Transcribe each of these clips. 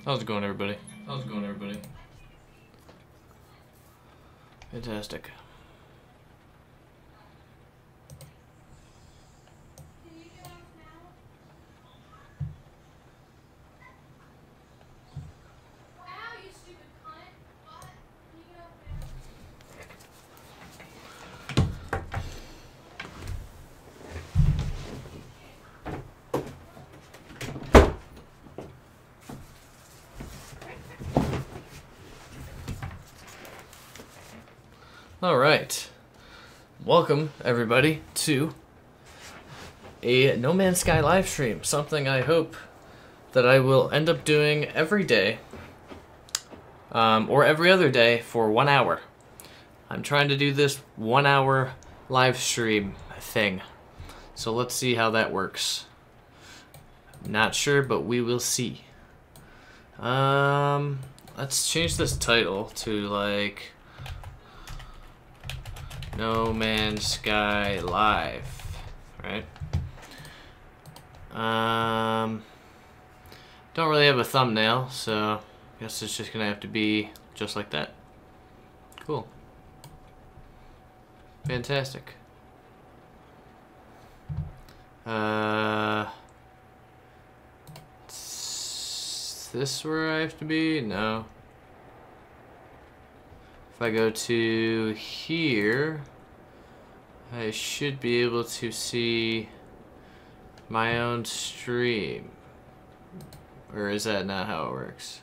How's it going, everybody? How's it going, everybody? Fantastic. All right. Welcome, everybody, to a No Man's Sky live stream. Something I hope that I will end up doing every day, or every other day for 1 hour. I'm trying to do this 1 hour live stream thing. So let's see how that works. Not sure, but we will see. Let's change this title to like No Man's Sky Live, right? Don't really have a thumbnail, so I guess it's just gonna have to be just like that. Cool. Fantastic. Is this where I have to be? No. If I go to here, I should be able to see my own stream. Or is that not how it works?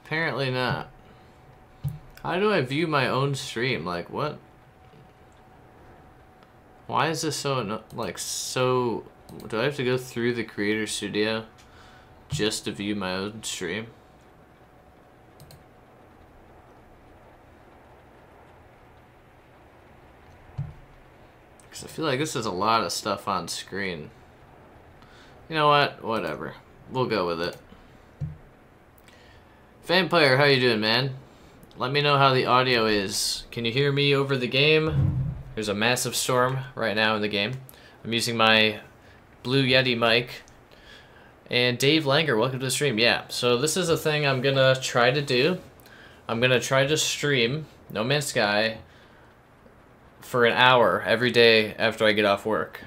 Apparently not. How do I view my own stream? Like, what? Why is this so, like, so... Do I have to go through the Creator Studio just to view my own stream? Because I feel like this is a lot of stuff on screen. You know what? Whatever. We'll go with it. Fanplayer, how you doing, man? Let me know how the audio is. Can you hear me over the game? There's a massive storm right now in the game. I'm using my Blue Yeti mic. And Dave Langer, welcome to the stream. Yeah, so this is a thing I'm gonna try to do. I'm gonna try to stream No Man's Sky for an hour every day after I get off work,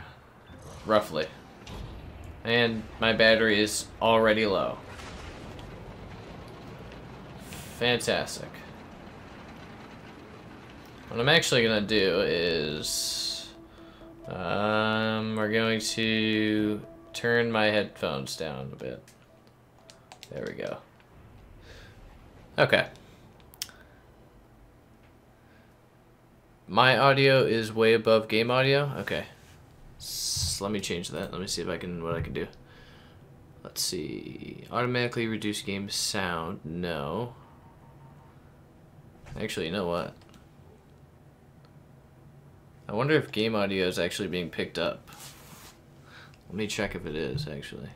roughly. And my battery is already low. Fantastic. What I'm actually gonna do is we're going to turn my headphones down a bit. There we go. Okay. My audio is way above game audio. Okay. Let me change that. Let me see if I can what I can do. Let's see. Automatically reduce game sound. No. Actually, you know what? I wonder if game audio is actually being picked up. Let me check if it is, actually.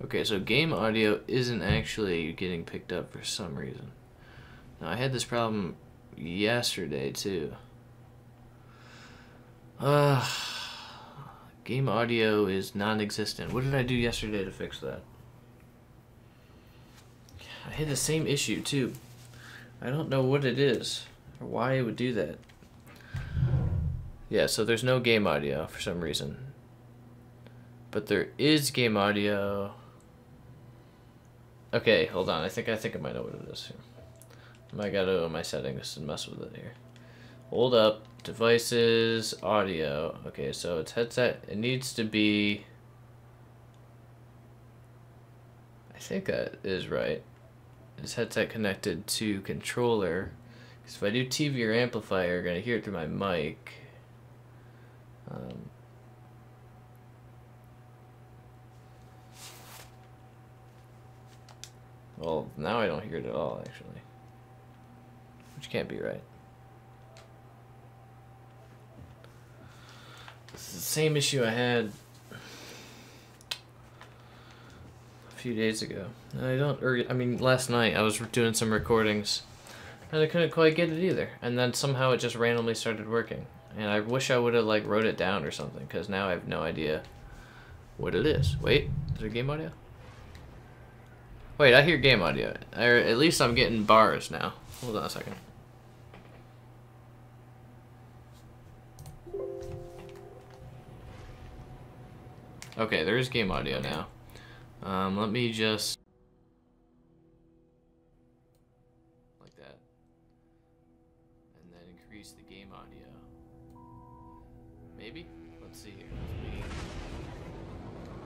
Okay, so game audio isn't actually getting picked up for some reason. Now, I had this problem yesterday, too. Game audio is non-existent. What did I do yesterday to fix that? I had the same issue too. I don't know what it is or why it would do that. Yeah, so there's no game audio for some reason. But there is game audio. Okay, hold on. I think I might know what it is here. I might gotta go to my settings and mess with it here. Hold up. Devices, audio. Okay, so it's headset. It needs to be... I think that is right. Is headset connected to controller? Because if I do TV or amplifier, you're going to hear it through my mic. Well, now I don't hear it at all, actually. Which can't be right. It's the same issue I had few days ago. I mean, last night I was doing some recordings, and I couldn't quite get it either. And then somehow it just randomly started working. And I wish I would have like wrote it down or something, because now I have no idea what it is. Wait, is there game audio? Wait, I hear game audio. Or at least I'm getting bars now. Hold on a second. Okay, there is game audio now. Let me just... like that. And then increase the game audio. Maybe? Let's see here.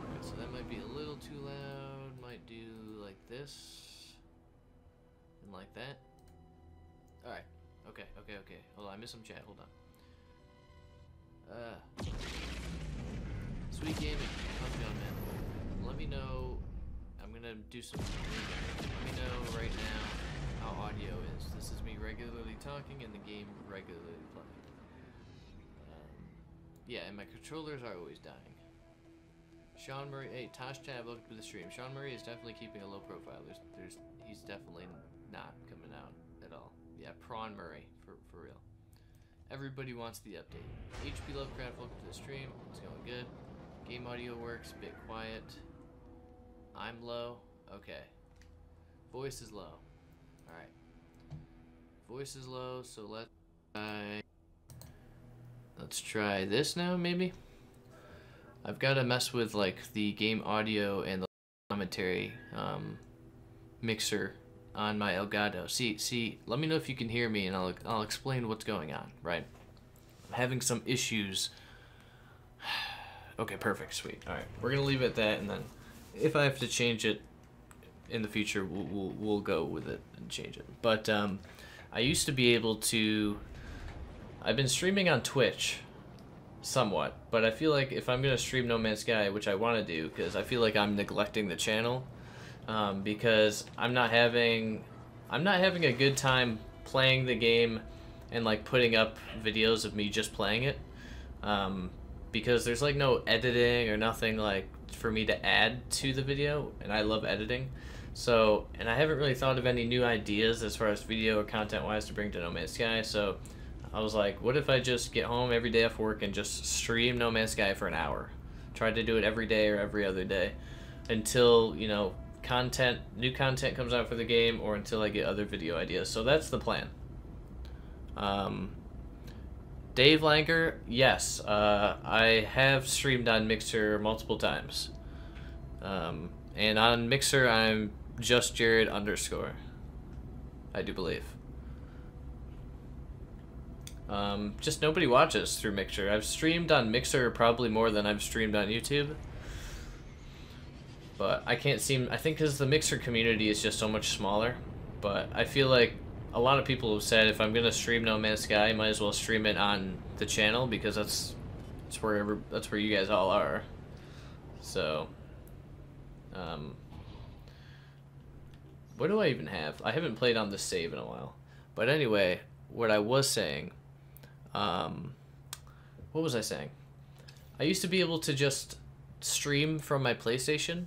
Alright, so that might be a little too loud. Might do like this. And like that. Alright. Okay. Hold on, I missed some chat. Hold on. Sweet Gaming, how's it going, man? Let me know. I'm gonna do some. Let me know right now how audio is. This is me regularly talking and the game regularly playing. Yeah, and my controllers are always dying. Sean Murray, hey, Tosh Tab, welcome to the stream. Sean Murray is definitely keeping a low profile. He's definitely not coming out at all. Yeah, Prawn Murray, for real. Everybody wants the update. HP Lovecraft, welcome to the stream. It's going good. Game audio works, bit quiet. I'm low. Okay. Voice is low. Alright. Voice is low, so let's try this now, maybe? I've got to mess with like the game audio and the commentary mixer on my Elgato. See, let me know if you can hear me and I'll explain what's going on, right? I'm having some issues. Okay, perfect, sweet. All right, we're gonna leave it at that, and then if I have to change it in the future, we'll go with it and change it. But I used to be able to. I've been streaming on Twitch, somewhat, but I feel like if I'm gonna stream No Man's Sky, which I want to do, because I feel like I'm neglecting the channel, because I'm not having a good time playing the game and like putting up videos of me just playing it. Because there's like no editing or nothing like for me to add to the video, and I love editing. So, and I haven't really thought of any new ideas as far as video or content wise to bring to No Man's Sky. So I was like, what if I just get home every day off work and just stream No Man's Sky for an hour? Try to do it every day or every other day until, you know, new content comes out for the game, or until I get other video ideas. So that's the plan. Dave Langer, yes, I have streamed on Mixer multiple times. And on Mixer, I'm just Jared _ I do believe. Just nobody watches through Mixer. I've streamed on Mixer probably more than I've streamed on YouTube. But I can't seem, I think because the Mixer community is just so much smaller. But I feel like a lot of people have said if I'm gonna stream No Man's Sky, I might as well stream it on the channel, because that's where you guys all are. So, what do I even have? I haven't played on this save in a while. But anyway, what I was saying, what was I saying? I used to be able to just stream from my PlayStation.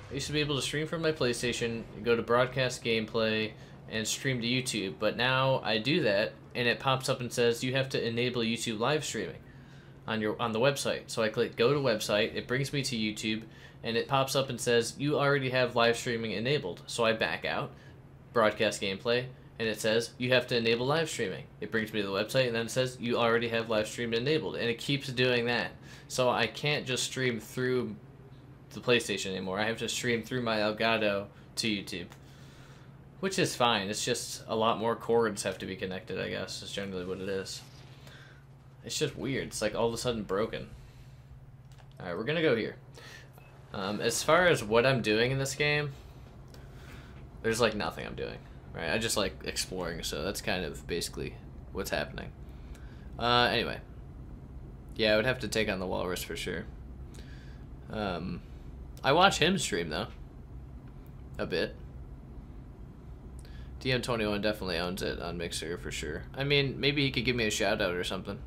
I used to be able to stream from my PlayStation, go to broadcast gameplay, and stream to YouTube, but now I do that and it pops up and says you have to enable YouTube live streaming on the website. So I click go to website, it brings me to YouTube, and it pops up and says you already have live streaming enabled. So I back out, broadcast gameplay, and it says you have to enable live streaming. It brings me to the website and then it says you already have live stream enabled, and it keeps doing that. So I can't just stream through the PlayStation anymore. I have to stream through my Elgato to YouTube. Which is fine, it's just a lot more cords have to be connected, I guess, is generally what it is. It's just weird, it's like all of a sudden broken. Alright, we're gonna go here. As far as what I'm doing in this game, there's like nothing I'm doing, right? I just like exploring, so that's kind of basically what's happening. Anyway. Yeah, I would have to take on the Walrus for sure. I watch him stream though. A bit. DM21 definitely owns it on Mixer for sure. I mean, maybe he could give me a shout out or something.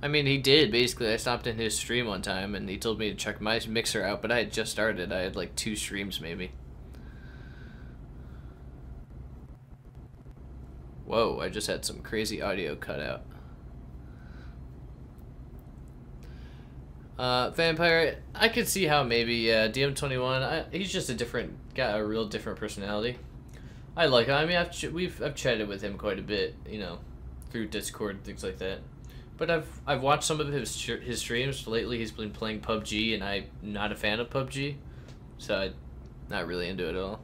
I mean, he did, basically. I stopped in his stream one time, and he told me to check my mixer out, but I had just started. I had like 2 streams, maybe. Whoa, I just had some crazy audio cut out. Vampire, I could see how maybe, DM21, he's just got a real different personality. I like him. I mean, I've chatted with him quite a bit, you know, through Discord and things like that. But I've watched some of his streams lately. He's been playing PUBG, and I'm not a fan of PUBG, so I'm not really into it at all.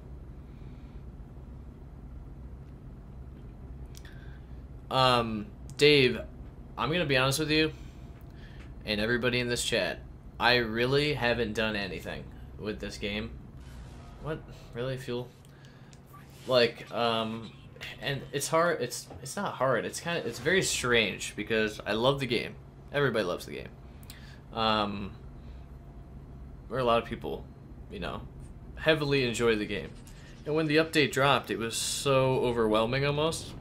Dave, I'm gonna be honest with you, and everybody in this chat, I really haven't done anything with this game. What? Really? Fuel? Like, and it's hard, it's not hard, it's very strange, because I love the game. Everybody loves the game. Or a lot of people, you know, heavily enjoy the game. And when the update dropped, it was so overwhelming almost.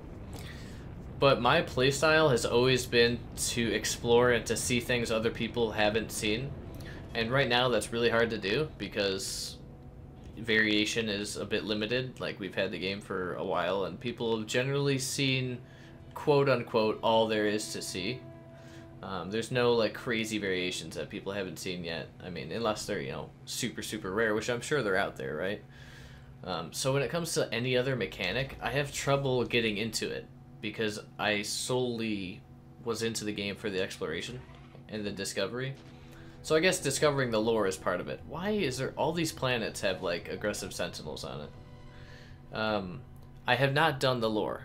But my playstyle has always been to explore and to see things other people haven't seen. And right now that's really hard to do because variation is a bit limited. Like, we've had the game for a while and people have generally seen, quote unquote, all there is to see. There's no like crazy variations that people haven't seen yet. I mean, unless they're, you know, super, super rare, which I'm sure they're out there, right? So when it comes to any other mechanic, I have trouble getting into it, because I solely was into the game for the exploration and the discovery. So I guess discovering the lore is part of it. Why is there all these planets have like aggressive sentinels on it? I have not done the lore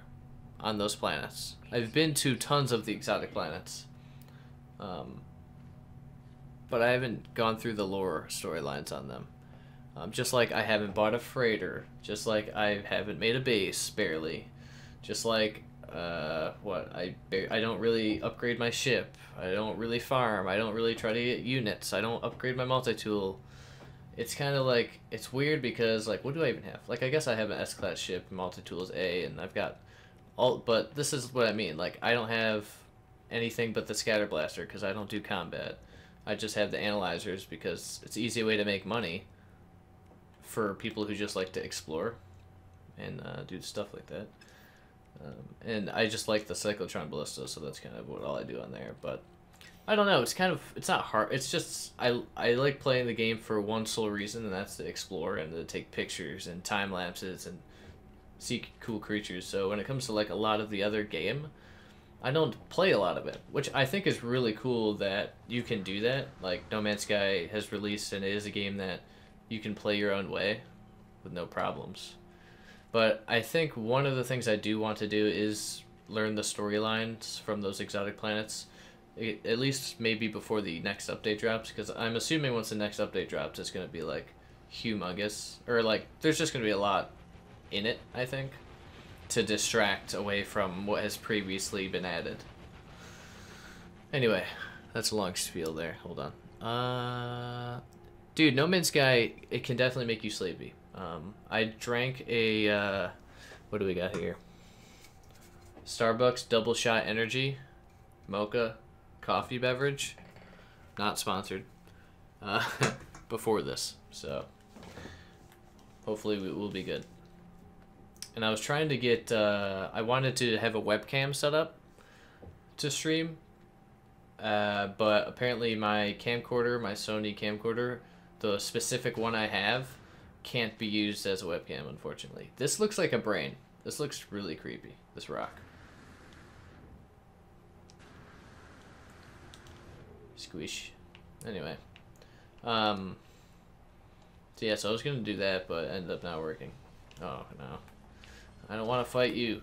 on those planets. I've been to tons of the exotic planets. But I haven't gone through the lore storylines on them. Just like I haven't bought a freighter. Just like I haven't made a base, barely. Just like I don't really upgrade my ship. I don't really farm. I don't really try to get units. I don't upgrade my multi-tool. It's kind of like, it's weird because, like, what do I even have? Like, I guess I have an S-class ship, multi-tool is A, and I've got all, but this is what I mean. Like, I don't have anything but the scatter blaster because I don't do combat. I just have the analyzers because it's an easy way to make money for people who just like to explore and do stuff like that. And I just like the Cyclotron Ballista, so that's kind of what all I do on there. But I don't know, it's kind of, it's not hard. It's just, I like playing the game for one sole reason, and that's to explore and to take pictures and time lapses and see cool creatures. So when it comes to like a lot of the other game, I don't play a lot of it, which I think is really cool that you can do that. Like, No Man's Sky has released, and it is a game that you can play your own way with no problems. But I think one of the things I do want to do is learn the storylines from those exotic planets, at least maybe before the next update drops, because I'm assuming once the next update drops, it's going to be, like, humongous. Or, like, there's just going to be a lot in it, I think, to distract away from what has previously been added. Anyway, that's a long spiel there. Hold on. Dude, No Man's Sky, it can definitely make you sleepy. I drank a, what do we got here? Starbucks Double Shot Energy Mocha coffee beverage. Not sponsored. Before this, so hopefully we will be good. And I was trying to get, I wanted to have a webcam set up to stream, but apparently my camcorder, my Sony camcorder, the specific one I have, can't be used as a webcam, unfortunately. This looks like a brain. This looks really creepy, this rock. Squish. Anyway. So yeah, so I was gonna do that, but it ended up not working. Oh, no. I don't want to fight you.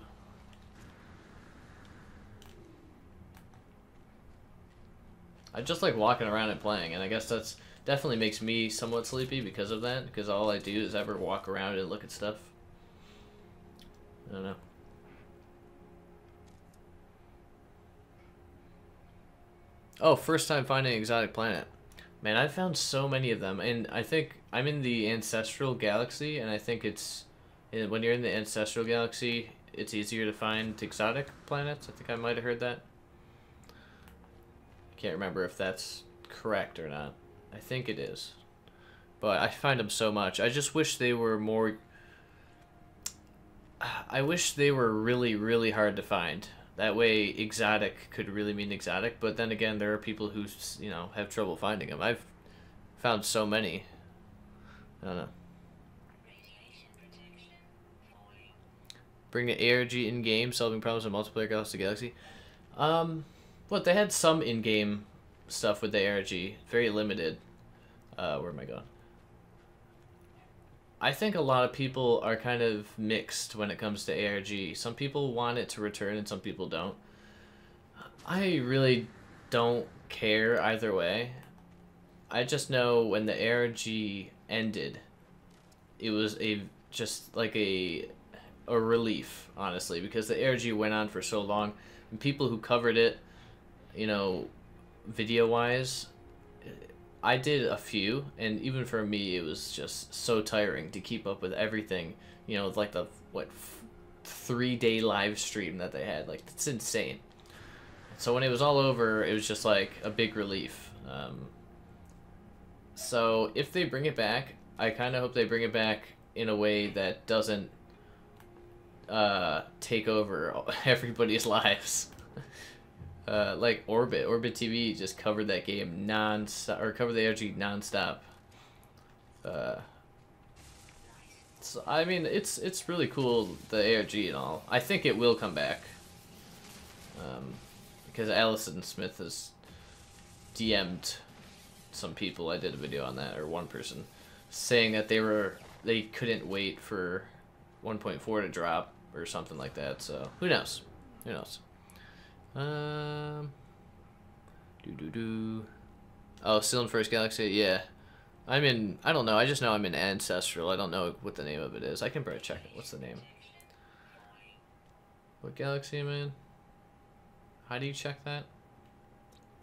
I just like walking around and playing, and I guess that's definitely makes me somewhat sleepy because of that, because all I do is ever walk around and look at stuff. I don't know. Oh, first time finding an exotic planet. Man, I've found so many of them, and I think I'm in the Ancestral Galaxy, and I think it's, when you're in the Ancestral Galaxy, it's easier to find exotic planets. I think I might have heard that. Can't remember if that's correct or not. I think it is. But I find them so much. I just wish they were more... I wish they were really, really hard to find. That way exotic could really mean exotic, but then again, there are people who, you know, have trouble finding them. I've found so many. I don't know. Bring the ARG in-game, solving problems in multiplayer Galaxy Galaxy. What, they had some in-game stuff with the ARG. Very limited. Where am I going? I think a lot of people are kind of mixed when it comes to ARG. Some people want it to return and some people don't. I really don't care either way. I just know when the ARG ended, it was just like a relief, honestly, because the ARG went on for so long, and people who covered it, you know, video-wise, I did a few, and even for me, it was just so tiring to keep up with everything. You know, like the, what, 3-day live stream that they had. Like, it's insane. So when it was all over, it was just like a big relief. So if they bring it back, I kind of hope they bring it back in a way that doesn't take over everybody's lives. Like Orbit TV just covered that game non-stop, or covered the ARG non-stop. So I mean, it's really cool, the ARG and all. I think it will come back. Because Allison Smith has DM'd some people. I did a video on that, or one person, saying that they couldn't wait for 1.4 to drop or something like that. So who knows? Who knows? Oh, still in First Galaxy? Yeah. I don't know, I just know I'm in Ancestral. I don't know what the name of it is. I can probably check it. What's the name? What galaxy am I in? How do you check that?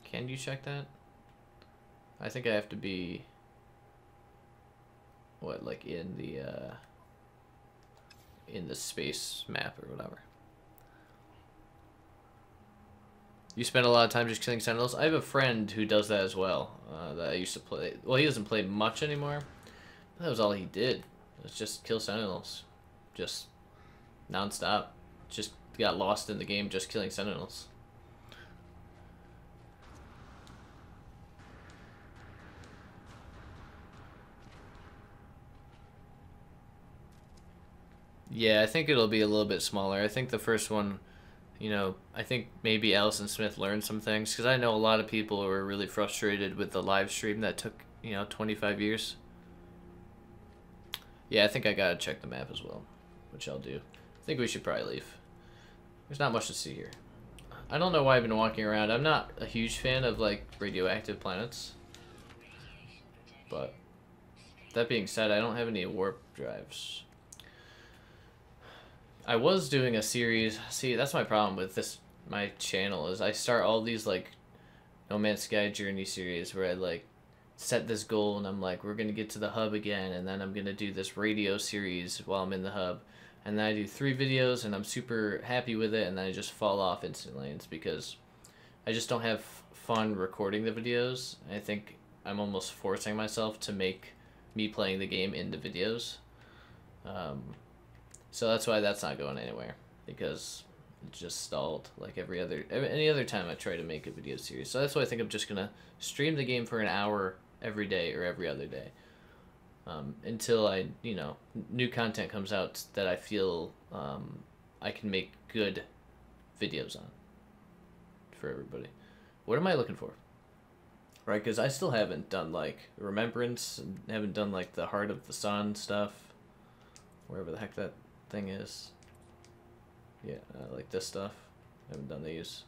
Can you check that? I think I have to be... What, like in the space map or whatever. You spend a lot of time just killing Sentinels? I have a friend who does that as well, that I used to play. Well, he doesn't play much anymore. That was all he did. It was just kill Sentinels. Just non-stop. Just got lost in the game just killing Sentinels. Yeah, I think it'll be a little bit smaller. I think the first one... You know, I think maybe Allison Smith learned some things, because I know a lot of people were really frustrated with the live stream that took, 25 years. Yeah, I think I gotta check the map as well, which I'll do. I think we should probably leave. There's not much to see here. I don't know why I've been walking around. I'm not a huge fan of, like, radioactive planets. But, that being said, I don't have any warp drives. I was doing a series. See, that's my problem with my channel, is I start all these, like, No Man's Sky Journey series where I, like, set this goal and I'm like, we're going to get to the hub again, and then I'm going to do this radio series while I'm in the hub. And then I do 3 videos and I'm super happy with it, and then I just fall off instantly. It's because I just don't have fun recording the videos. I think I'm almost forcing myself to make me playing the game into videos. So that's why that's not going anywhere, because it just stalled like any other time I try to make a video series. So that's why I think I'm just gonna stream the game for an hour every day or every other day, until new content comes out that I feel I can make good videos on for everybody. What am I looking for? Right, because I still haven't done like Remembrance, and haven't done like the Heart of the Sun stuff, wherever the heck that thing is. Yeah, like this stuff. I haven't done these.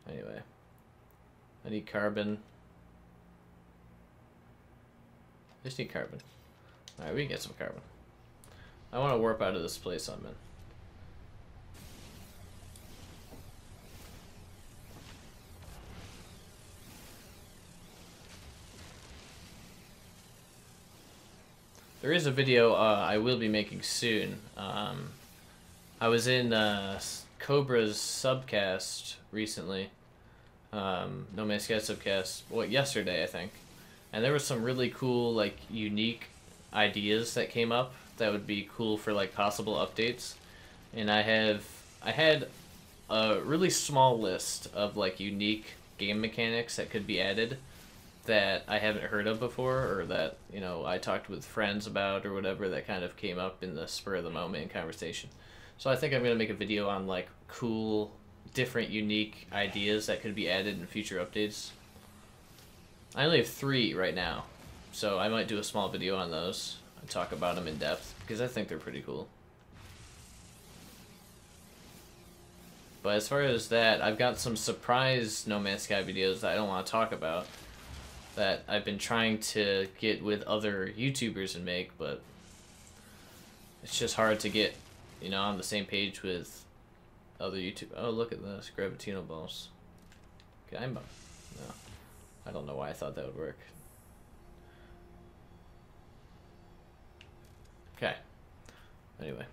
Anyway, I need carbon. I just need carbon. Alright, we can get some carbon. I want to warp out of this place I'm in. There is a video I will be making soon. I was in Cobra's subcast recently. No Man's Sky subcast. What, yesterday I think, and there was some really cool like unique ideas that came up that would be cool for like possible updates, and I had a really small list of like unique game mechanics that could be added that I haven't heard of before, or that, you know, I talked with friends about or whatever, that kind of came up in the spur of the moment in conversation. So I think I'm going to make a video on like cool, different, unique ideas that could be added in future updates. I only have 3 right now, so I might do a small video on those and talk about them in depth, because I think they're pretty cool. But as far as that, I've got some surprise No Man's Sky videos that I don't want to talk about, that I've been trying to get with other YouTubers and make, but it's just hard to get, you know, on the same page with other YouTube. Oh, look at this, Gravitino balls. Okay, no, I don't know why I thought that would work. Okay. Anyway.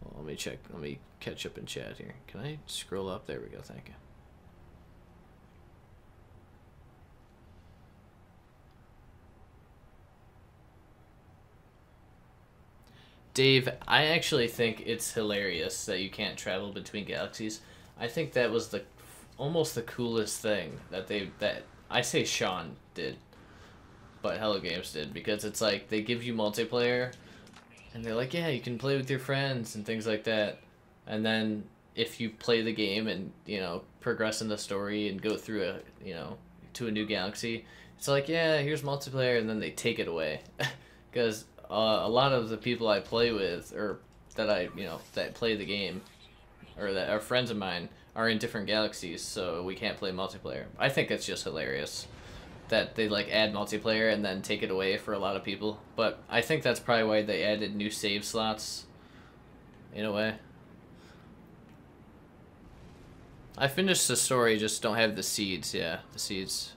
Well, let me check. Let me catch up in chat here. Can I scroll up? There we go. Thank you. Dave, I actually think it's hilarious that you can't travel between galaxies. I think that was the almost the coolest thing that I say Sean did, but Hello Games did, because it's like they give you multiplayer and they're like, yeah, you can play with your friends and things like that. And then if you play the game and, you know, progress in the story and go through a, you know, to a new galaxy, it's like, yeah, here's multiplayer, and then they take it away. Because a lot of the people I play with, or that I, you know, that play the game, or that are friends of mine, are in different galaxies, so we can't play multiplayer. I think it's just hilarious that they like add multiplayer and then take it away for a lot of people. But I think that's probably why they added new save slots, in a way. I finished the story, just don't have the seeds. Yeah, the seeds.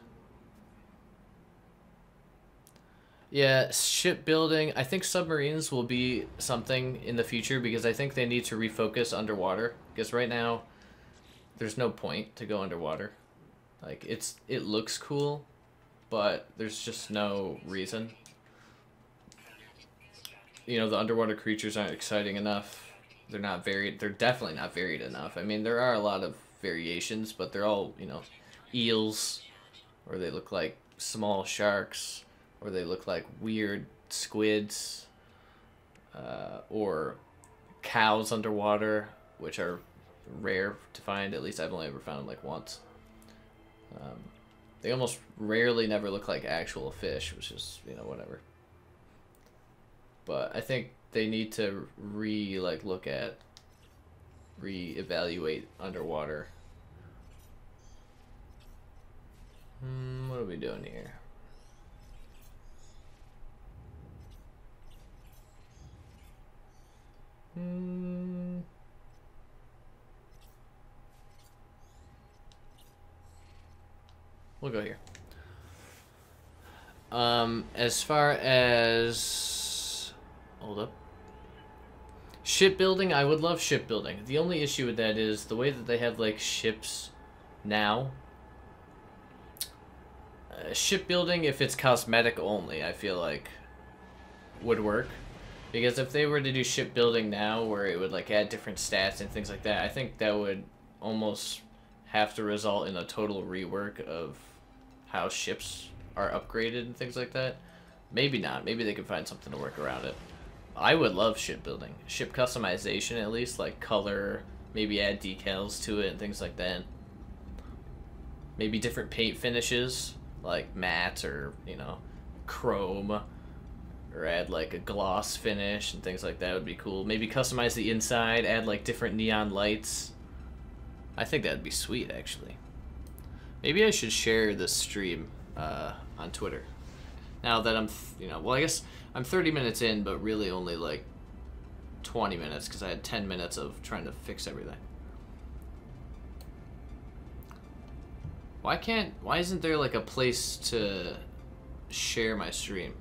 Yeah, shipbuilding. I think submarines will be something in the future, because I think they need to refocus underwater. Because right now, there's no point to go underwater. Like, it looks cool, but there's just no reason. You know, the underwater creatures aren't exciting enough. They're not varied. They're definitely not varied enough. I mean, there are a lot of variations, but they're all, you know, eels, or they look like small sharks, or they look like weird squids, or cows underwater, which are rare to find. At least I've only ever found them like once. They almost rarely never look like actual fish, which is, you know, whatever. But I think they need to reevaluate underwater. What are we doing here? We'll go here. As far as... Hold up. Shipbuilding, I would love shipbuilding. The only issue with that is the way that they have, like, ships now. Shipbuilding, if it's cosmetic only, I feel like would work. Because if they were to do shipbuilding now, where it would, like, add different stats and things like that, I think that would almost have to result in a total rework of how ships are upgraded and things like that. Maybe not. Maybe they can find something to work around it. I would love shipbuilding. Ship customization, at least, like color, maybe add decals to it and things like that. Maybe different paint finishes, like matte or, you know, chrome, or add like a gloss finish and things like that would be cool. Maybe customize the inside, add like different neon lights. I think that'd be sweet, actually. Maybe I should share this stream on Twitter. Now that I'm, you know, well, I guess I'm 30 minutes in, but really only like 20 minutes, because I had 10 minutes of trying to fix everything. Why isn't there like a place to share my stream?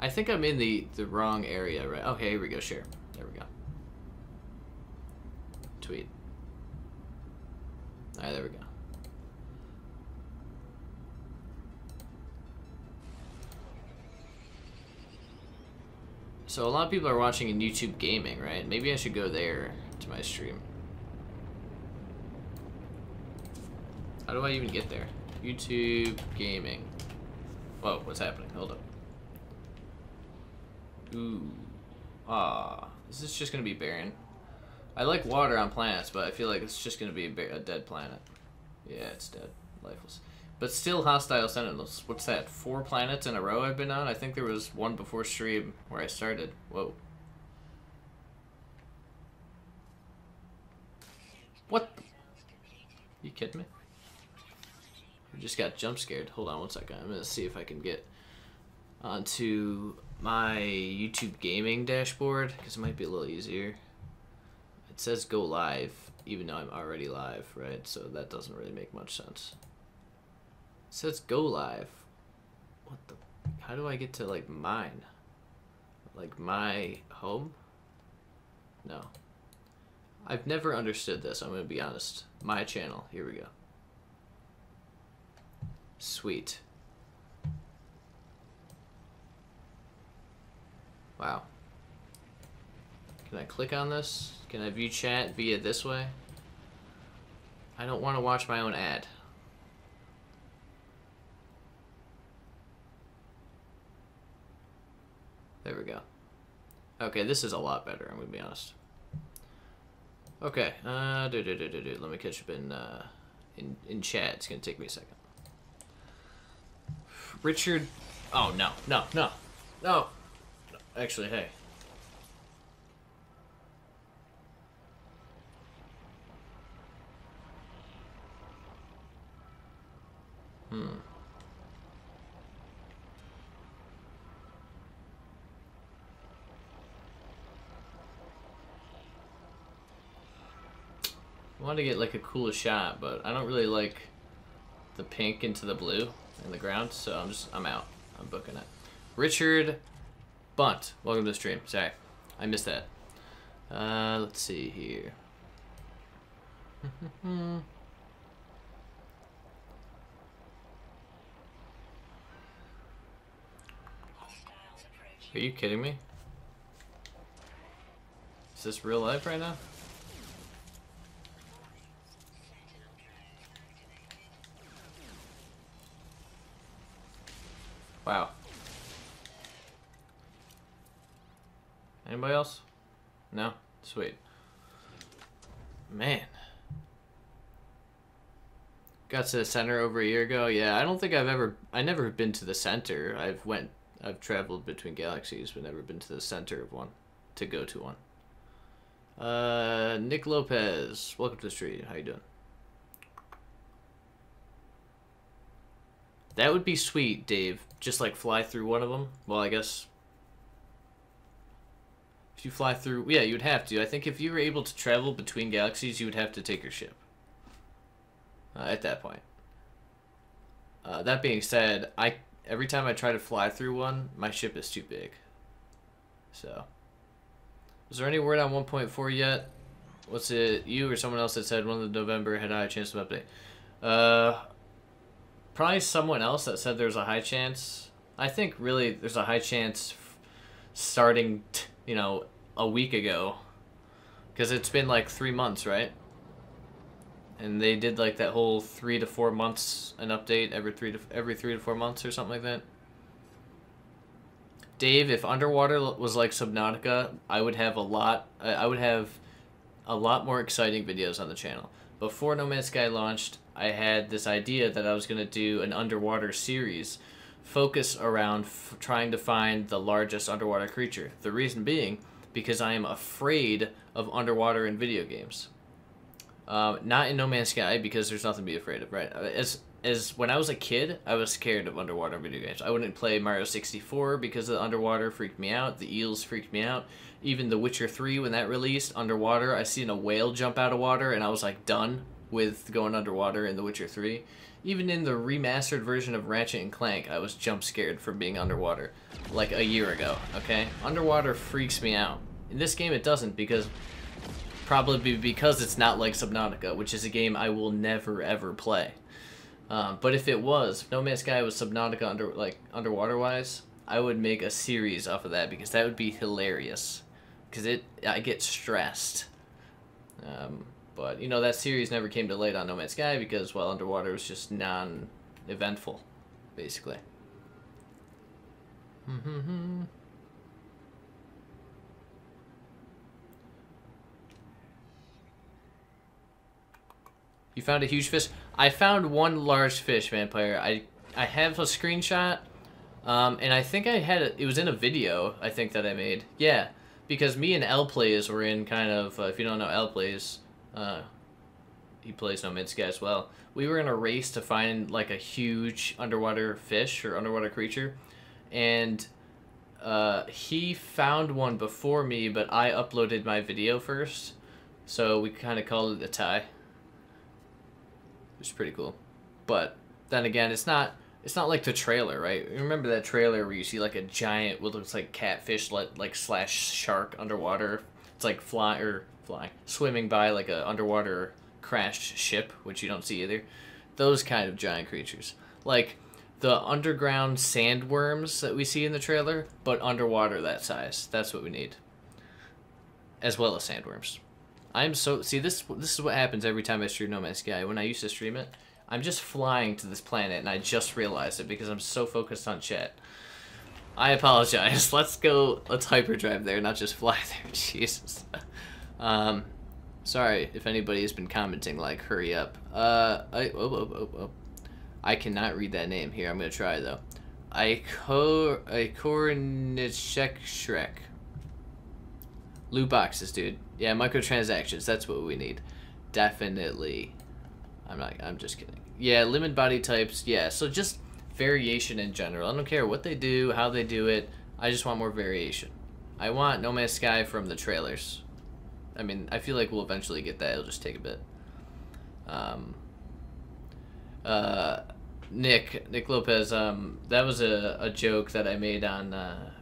I think I'm in the wrong area, right? Okay, here we go, share. There we go. tweet. Alright, there we go. So a lot of people are watching in YouTube Gaming, right? Maybe I should go there to my stream. How do I even get there? YouTube Gaming. Whoa, what's happening? Hold up. Ooh. Ah. This is just gonna be barren. I like water on planets, but I feel like it's just gonna be a dead planet. Yeah, it's dead. Lifeless. But still hostile sentinels. What's that? 4 planets in a row I've been on? I think there was one before stream where I started. Whoa. What? You kidding me? I just got jump scared. Hold on one second. I'm gonna see if I can get onto my YouTube Gaming dashboard because it might be a little easier. It says go live, even though I'm already live, right? So that doesn't really make much sense. It says go live. What the? How do I get to like mine? Like my home? No. I've never understood this, I'm gonna be honest. My channel. Here we go. Sweet. Wow. Can I click on this? Can I view chat via this way? I don't want to watch my own ad. There we go. Okay, this is a lot better, I'm gonna be honest. Okay, let me catch up in chat. It's gonna take me a second. Richard, oh no. Actually, hey. I want to get like a cool shot, but I don't really like the pink into the blue in the ground, so I'm out. I'm booking it. Richard Bunt, welcome to the stream. Sorry, I missed that. Let's see here. Are you kidding me? Is this real life right now? Wow. Anybody else? No? Sweet. Man. Got to the center over a year ago. Yeah, I don't think I never been to the center. I've traveled between galaxies, but never been to the center of one to go to one. Nick Lopez, welcome to the stream. How you doing? That would be sweet, Dave. Just like fly through one of them. Well, I guess if you fly through, yeah, you would have to. I think if you were able to travel between galaxies, you would have to take your ship at that point. That being said, every time I try to fly through one, my ship is too big. So, is there any word on 1.4 yet? What's it? You or someone else that said 1 of November had a high chance of update? Probably someone else that said there's a high chance. I think really there's a high chance starting, you know, a week ago. Because it's been like 3 months, right? And they did like that whole 3 to 4 months an update every 3 to 4 months or something like that. Dave, if Underwater was like Subnautica, I would have a lot more exciting videos on the channel. Before No Man's Sky launched, I had this idea that I was going to do an underwater series focused around trying to find the largest underwater creature. The reason being because I am afraid of underwater in video games. Not in No Man's Sky because there's nothing to be afraid of, right? As when I was a kid, I was scared of underwater video games. I wouldn't play Mario 64 because the underwater freaked me out. The eels freaked me out. Even The Witcher 3, when that released, underwater, I seen a whale jump out of water, and I was like done with going underwater in The Witcher 3. Even in the remastered version of Ratchet and Clank, I was jump scared from being underwater, like a year ago, okay? Underwater freaks me out. In this game, it doesn't, because probably because it's not like Subnautica, which is a game I will never ever play. But if it was, if No Man's Sky was Subnautica underwater wise, I would make a series off of that because that would be hilarious. Because I get stressed. But you know, that series never came to light on No Man's Sky because, well, underwater was just non-eventful, basically. You found a huge fish? I found one large fish, Vampire. I have a screenshot, and I think I had it was in a video, I think, that I made. Yeah, because me and L Plays were in kind of, if you don't know L Plays, he plays No Man's Sky as well. We were in a race to find like a huge underwater fish or underwater creature, and he found one before me, but I uploaded my video first, so we kind of called it a tie. Which is pretty cool. But then again, it's not like the trailer, right? You remember that trailer where you see like a giant, what looks like catfish, like slash shark underwater? It's like swimming by like a underwater crashed ship, which you don't see either. Those kind of giant creatures, like the underground sandworms that we see in the trailer, but underwater that size. That's what we need, as well as sandworms. See, this is what happens every time I stream No Man's Sky. When I used to stream it, I'm just flying to this planet, and I just realized it because I'm so focused on chat. I apologize. Let's hyperdrive there, not just fly there. Jesus. Sorry if anybody has been commenting, like, hurry up. I cannot read that name here. I'm gonna try though. Ikornishek Shrek. Loot boxes, dude. Yeah, microtransactions. That's what we need. Definitely. I'm just kidding. Yeah, limit body types. Yeah, so just variation in general. I don't care what they do, how they do it. I just want more variation. I want No Man's Sky from the trailers. I mean, I feel like we'll eventually get that. It'll just take a bit. Nick Lopez, that was a joke that I made on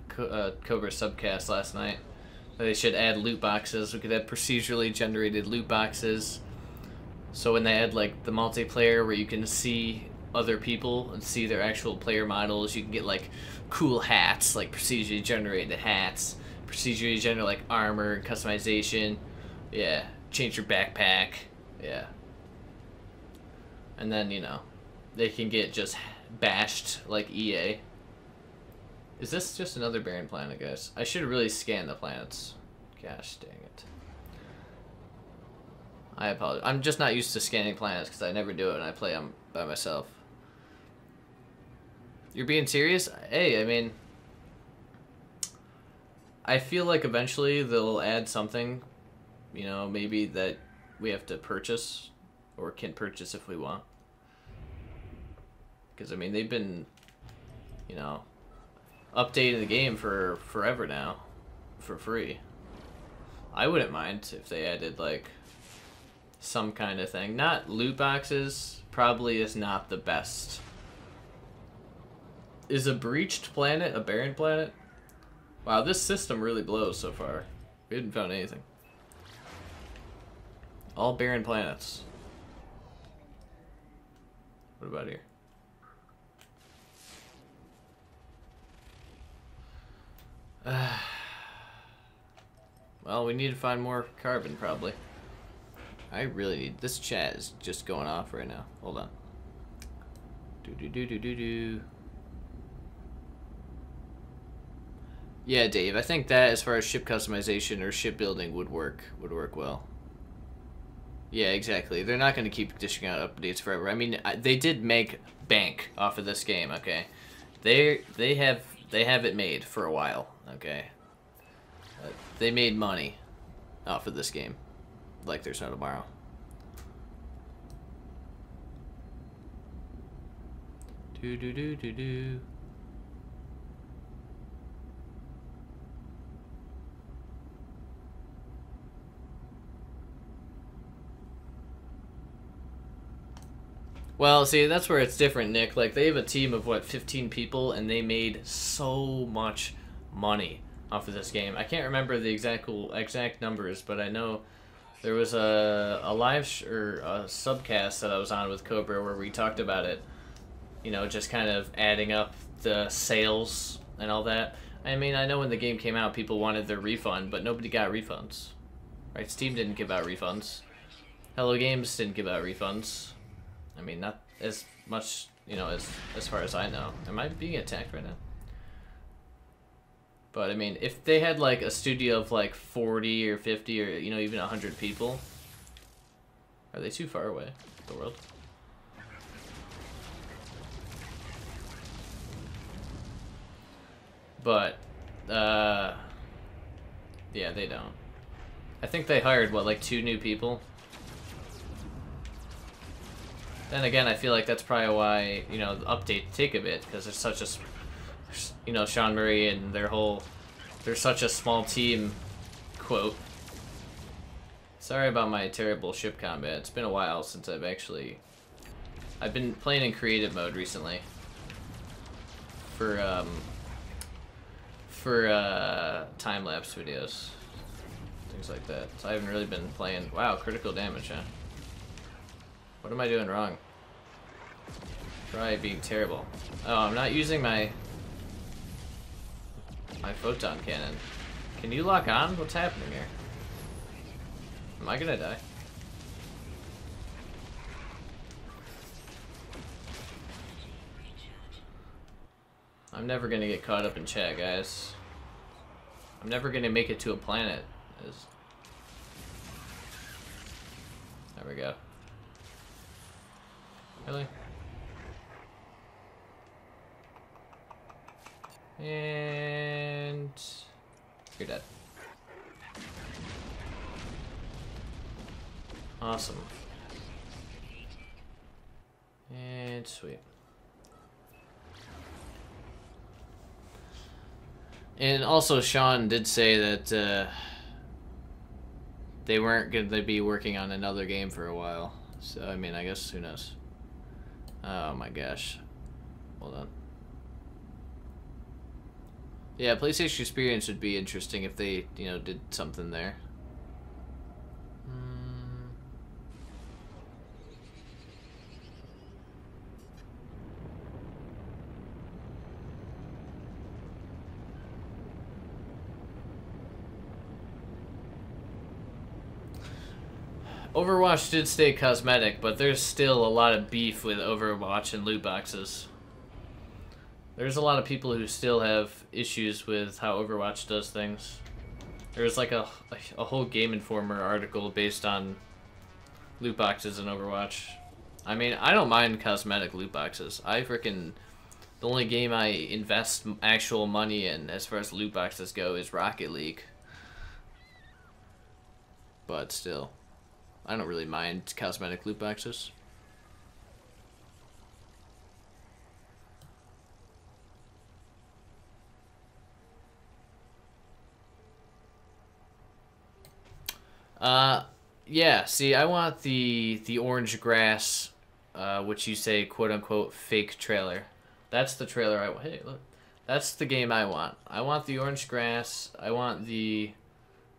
Cobra Subcast last night. They should add loot boxes. We could have procedurally generated loot boxes. So when they add like the multiplayer where you can see other people and see their actual player models, you can get like cool hats, like procedurally generated hats, procedurally generated like armor and customization. Yeah, change your backpack. Yeah. And then, you know, they can get just bashed like EA. Is this just another barren planet, guys? I should really scan the planets. Gosh dang it. I apologize. I'm just not used to scanning planets because I never do it and I play them by myself. You're being serious? Hey, I mean, I feel like eventually they'll add something, you know, maybe that we have to purchase or can purchase if we want. Because, I mean, they've been, you know, updating the game for forever now for free. I wouldn't mind if they added like some kind of thing. Not loot boxes, probably is not the best. Is a breached planet a barren planet? Wow, this system really blows so far. We haven't found anything. All barren planets. What about here? Well, we need to find more carbon, probably. I really need... This chat is just going off right now. Hold on. Do. Yeah, Dave, I think that as far as ship customization or shipbuilding would work well. Yeah, exactly. They're not going to keep dishing out updates forever. I mean, they did make bank off of this game, okay? They have it made for a while, okay? They made money off of this game, like there's no tomorrow. Do. Well, see, that's where it's different, Nick. Like, they have a team of, what, 15 people, and they made so much money off of this game. I can't remember the exact numbers, but I know There was a or a subcast that I was on with Cobra where we talked about it. You know, just kind of adding up the sales and all that. I mean, I know when the game came out, people wanted their refund, but nobody got refunds. Right? Steam didn't give out refunds. Hello Games didn't give out refunds. I mean, not as much, you know, as far as I know. Am I being attacked right now? But I mean, if they had like a studio of like 40 or 50 or, you know, even 100 people, are they too far away, the world? But, yeah, they don't. I think they hired, what, like 2 new people? Then again, I feel like that's probably why, you know, the update take a bit, because it's such a, you know, Sean Murray and their whole, they're such a small team, quote. Sorry about my terrible ship combat. It's been a while since I've been playing in creative mode recently. For time-lapse videos. Things like that. So I haven't really been playing. Wow, critical damage, huh? What am I doing wrong? Probably being terrible. Oh, I'm not using my photon cannon. Can you lock on? What's happening here? Am I gonna die? I'm never gonna get caught up in chat, guys. I'm never gonna make it to a planet. There we go. Really? And you're dead. Awesome. And sweet. And also, Sean did say that they weren't going to be working on another game for a while. So, I mean, I guess, who knows? Oh my gosh. Hold on. Yeah, PlayStation Experience would be interesting if they, you know, did something there. Overwatch did stay cosmetic, but there's still a lot of beef with Overwatch and loot boxes. There's a lot of people who still have issues with how Overwatch does things. There's like a whole Game Informer article based on loot boxes in Overwatch. I mean, I don't mind cosmetic loot boxes. The only game I invest actual money in as far as loot boxes go is Rocket League. But still, I don't really mind cosmetic loot boxes. Yeah, see, I want the orange grass, which you say, quote-unquote, fake trailer. That's the trailer I want. Hey, look. That's the game I want. I want the orange grass. I want the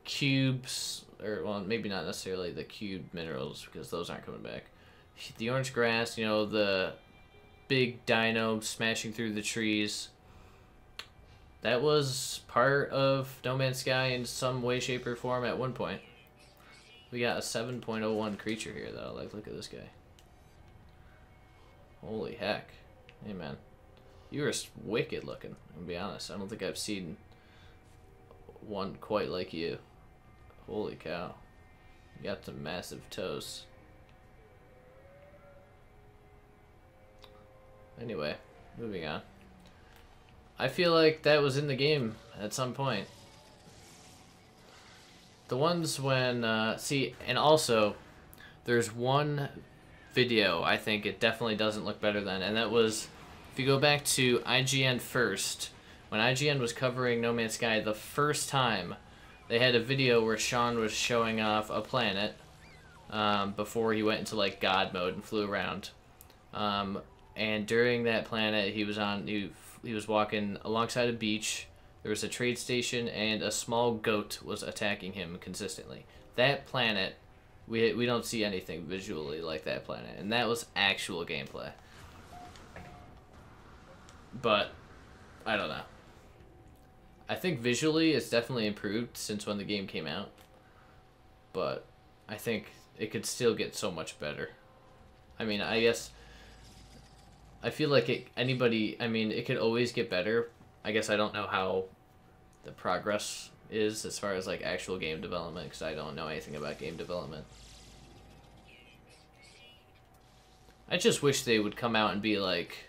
cubes, or, well, maybe not necessarily the cube minerals, because those aren't coming back. The orange grass, you know, the big dino smashing through the trees. That was part of No Man's Sky in some way, shape, or form at one point. We got a 7.01 creature here, though. Like, look at this guy. Holy heck. Hey, man. You are wicked looking, I'm gonna be honest. I don't think I've seen one quite like you. Holy cow. You got some massive toes. Anyway, moving on. I feel like that was in the game at some point. The ones when, see, and also, there's one video I think it definitely doesn't look better than, and that was, if you go back to IGN first, when IGN was covering No Man's Sky the first time, they had a video where Sean was showing off a planet, before he went into, like, God mode and flew around. And during that planet, he was walking alongside a beach. There was a trade station, and a small goat was attacking him consistently. That planet We don't see anything visually like that planet, and that was actual gameplay. But I don't know. I think visually it's definitely improved since when the game came out, but I think it could still get so much better. I mean, I guess I feel like it could always get better. I guess I don't know how the progress is as far as like actual game development, because I don't know anything about game development. I just wish they would come out and be like,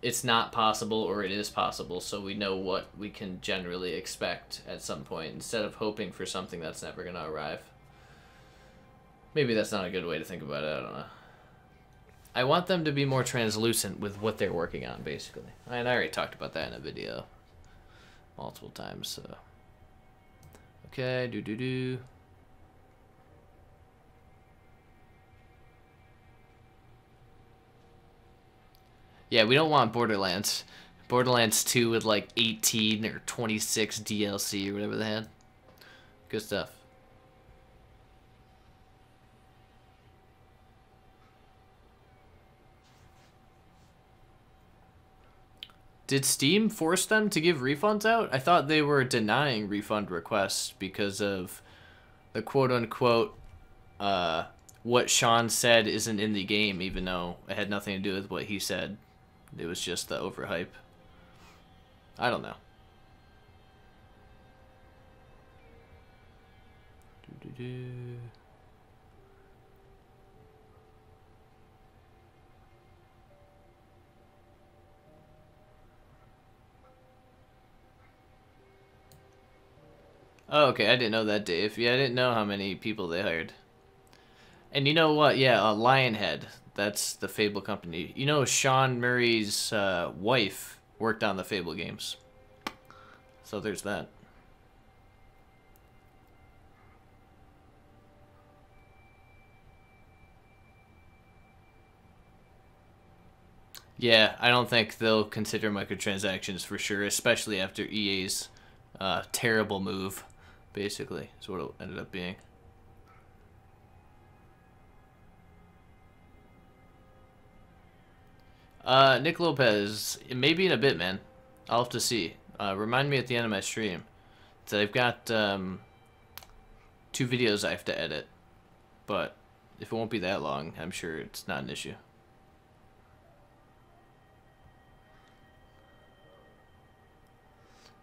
it's not possible or it is possible, so we know what we can generally expect at some point, instead of hoping for something that's never going to arrive. Maybe that's not a good way to think about it, I don't know. I want them to be more translucent with what they're working on, basically. And I already talked about that in a video multiple times, so. Okay, do. Yeah, we don't want Borderlands. Borderlands 2 with like 18 or 26 DLC or whatever they had. Good stuff. Did Steam force them to give refunds out? I thought they were denying refund requests because of the quote-unquote, what Sean said isn't in the game, even though it had nothing to do with what he said. It was just the overhype. I don't know. Oh, okay, I didn't know that, Dave. Yeah, I didn't know how many people they hired. And you know what? Yeah, Lionhead. That's the Fable company. You know, Sean Murray's wife worked on the Fable games. So there's that. Yeah, I don't think they'll consider microtransactions for sure, especially after EA's terrible move, basically, is what it ended up being. Nick Lopez, maybe in a bit, man. I'll have to see. Remind me at the end of my stream. So I've got 2 videos I have to edit, but if it won't be that long, I'm sure it's not an issue.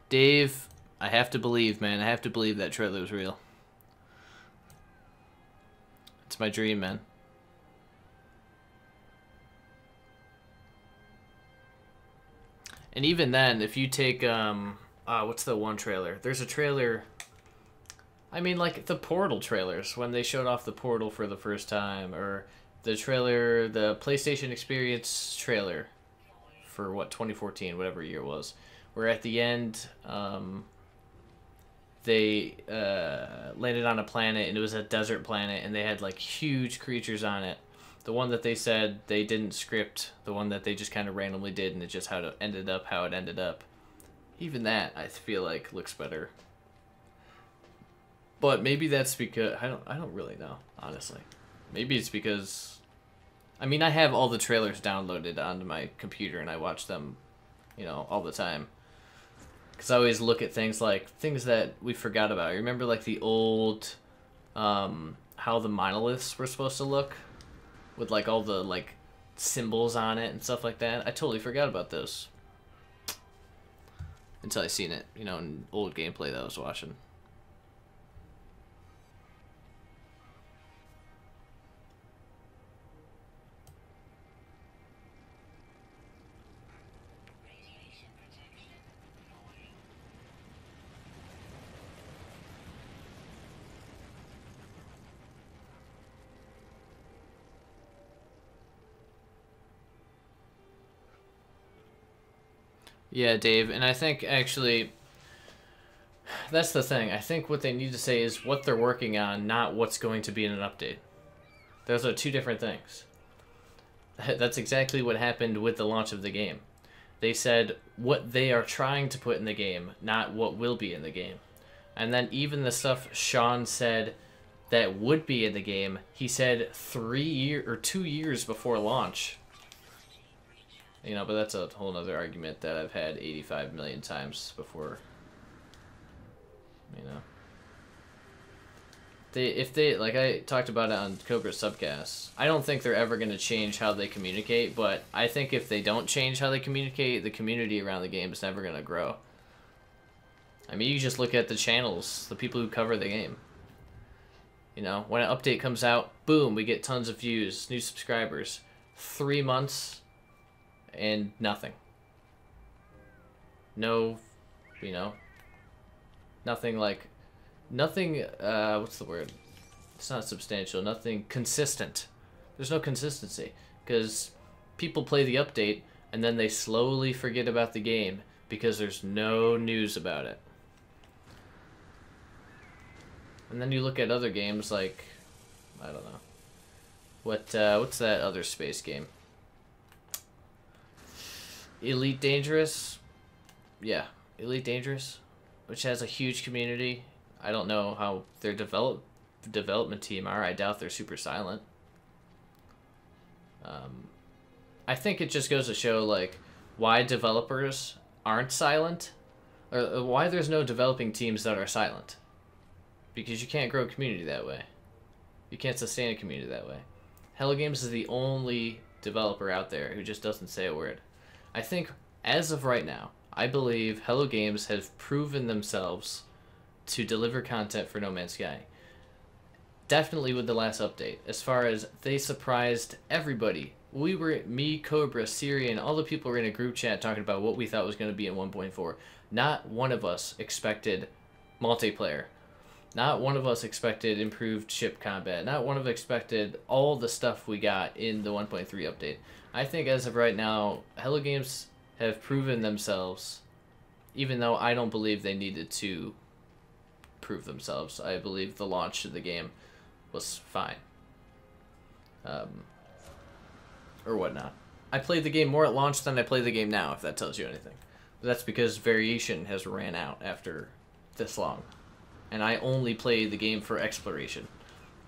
Dave, I have to believe, man. I have to believe that trailer was real. It's my dream, man. And even then, if you take, what's the one trailer? There's a trailer, I mean, like, the Portal trailers, when they showed off the Portal for the first time, or the trailer, the PlayStation Experience trailer for, what, 2014, whatever year it was, where at the end, they landed on a planet, and it was a desert planet, and they had, like, huge creatures on it. The one that they said they didn't script, the one that they just kind of randomly did, and it just how it ended up. Even that, I feel like, looks better. But maybe that's because I don't really know, honestly. Maybe it's because, I mean, I have all the trailers downloaded onto my computer, and I watch them, you know, all the time. Because I always look at things that we forgot about. You remember, like, the old, how the monoliths were supposed to look? With, like, all the, like, symbols on it and stuff like that. I totally forgot about those. Until I seen it, you know, in old gameplay that I was watching. Yeah, Dave, and I think actually that's the thing. I think what they need to say is what they're working on, not what's going to be in an update. Those are 2 different things. That's exactly what happened with the launch of the game. They said what they are trying to put in the game, not what will be in the game. And then even the stuff Sean said that would be in the game, he said 2 years before launch. You know, but that's a whole other argument that I've had 85 million times before. You know, if they like I talked about it on Cobra Subcast, I don't think they're ever going to change how they communicate, but I think if they don't change how they communicate, the community around the game is never going to grow. I mean, you just look at the channels, the people who cover the game. You know, when an update comes out, boom, we get tons of views, new subscribers. 3 months and nothing. No, you know, nothing like, nothing, what's the word? It's not substantial, nothing consistent. There's no consistency, because people play the update and then they slowly forget about the game because there's no news about it. And then you look at other games like, I don't know, what's that other space game? Elite Dangerous? Yeah, Elite Dangerous, which has a huge community. I don't know how their development team are. I doubt they're super silent. I think it just goes to show, like, why developers aren't silent, or why there's no developing teams that are silent. Because you can't grow a community that way. You can't sustain a community that way. Hello Games is the only developer out there who just doesn't say a word. I think, as of right now, I believe Hello Games have proven themselves to deliver content for No Man's Sky. Definitely with the last update. As far as they surprised everybody. We were, me, Cobra, Syrian, all the people were in a group chat talking about what we thought was going to be in 1.4. Not one of us expected multiplayer. Not one of us expected improved ship combat. Not one of us expected all the stuff we got in the 1.3 update. I think as of right now, Hello Games have proven themselves, even though I don't believe they needed to prove themselves. I believe the launch of the game was fine. Or whatnot. I played the game more at launch than I play the game now, if that tells you anything. But that's because variation has ran out after this long. And I only played the game for exploration.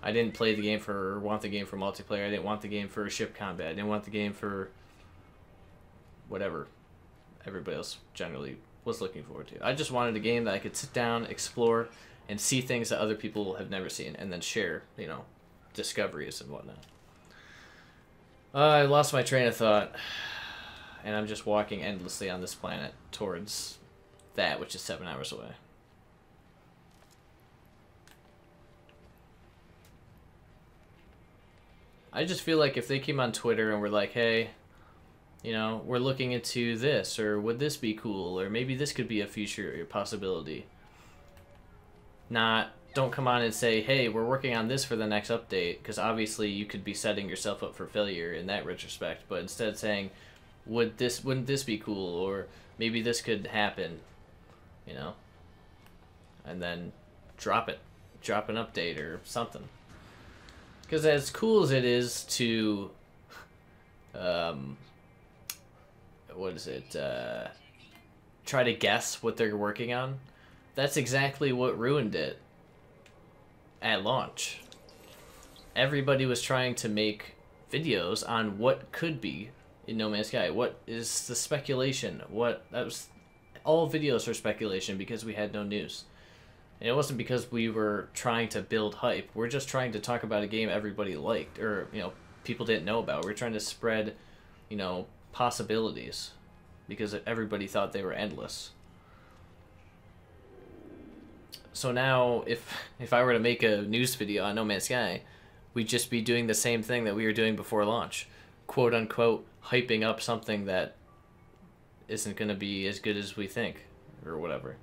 I didn't play the game for, want the game for multiplayer. I didn't want the game for ship combat. I didn't want the game for whatever everybody else generally was looking forward to. I just wanted a game that I could sit down, explore, and see things that other people have never seen, and then share, you know, discoveries and whatnot. I lost my train of thought, and I'm just walking endlessly on this planet towards that, which is 7 hours away. I just feel like if they came on Twitter and were like, hey, you know, we're looking into this, or would this be cool, or maybe this could be a future possibility. Don't come on and say, hey, we're working on this for the next update, because obviously you could be setting yourself up for failure in that retrospect, but instead saying, wouldn't this be cool, or maybe this could happen, you know, and then drop an update or something. Because as cool as it is to, try to guess what they're working on, that's exactly what ruined it at launch. Everybody was trying to make videos on what could be in No Man's Sky. What is the speculation? All videos were speculation because we had no news. And it wasn't because we were trying to build hype. We're just trying to talk about a game everybody liked, or, you know, people didn't know about. We're trying to spread, you know, possibilities because everybody thought they were endless. So now, if I were to make a news video on No Man's Sky, we'd just be doing the same thing that we were doing before launch. Quote unquote, hyping up something that isn't going to be as good as we think, or whatever.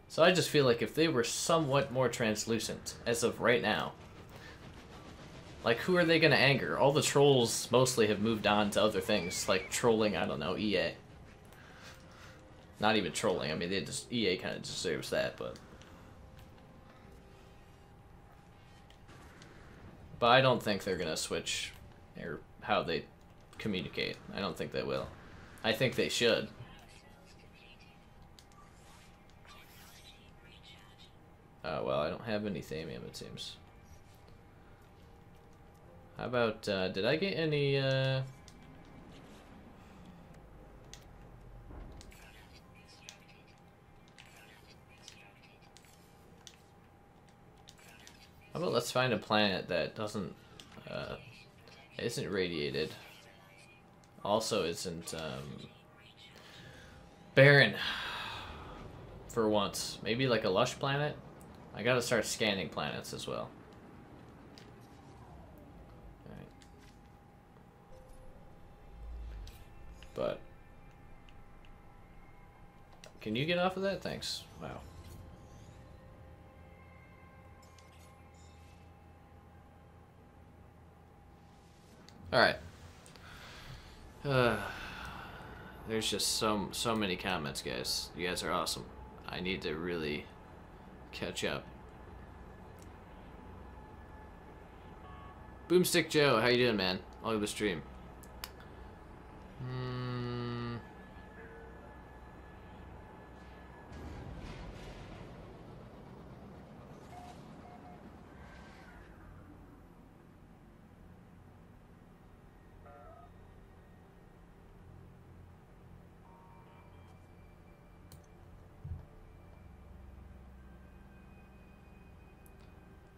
So I just feel like if they were somewhat more translucent, as of right now, like, who are they going to anger? All the trolls mostly have moved on to other things, like trolling, I don't know, EA. Not even trolling, I mean, EA kind of deserves that, but I don't think they're going to switch or how they communicate. I don't think they will. I think they should. Well, I don't have any Thamium, it seems. How about, did I get any, How about let's find a planet that doesn't, isn't radiated. Also isn't, barren. For once. Maybe like a lush planet? I gotta start scanning planets as well. Alright. But... Can you get off of that? Thanks. Wow. Alright. There's just so many comments, guys. You guys are awesome. I need to really catch up. Boomstick Joe, how you doing, man? Welcome to the stream.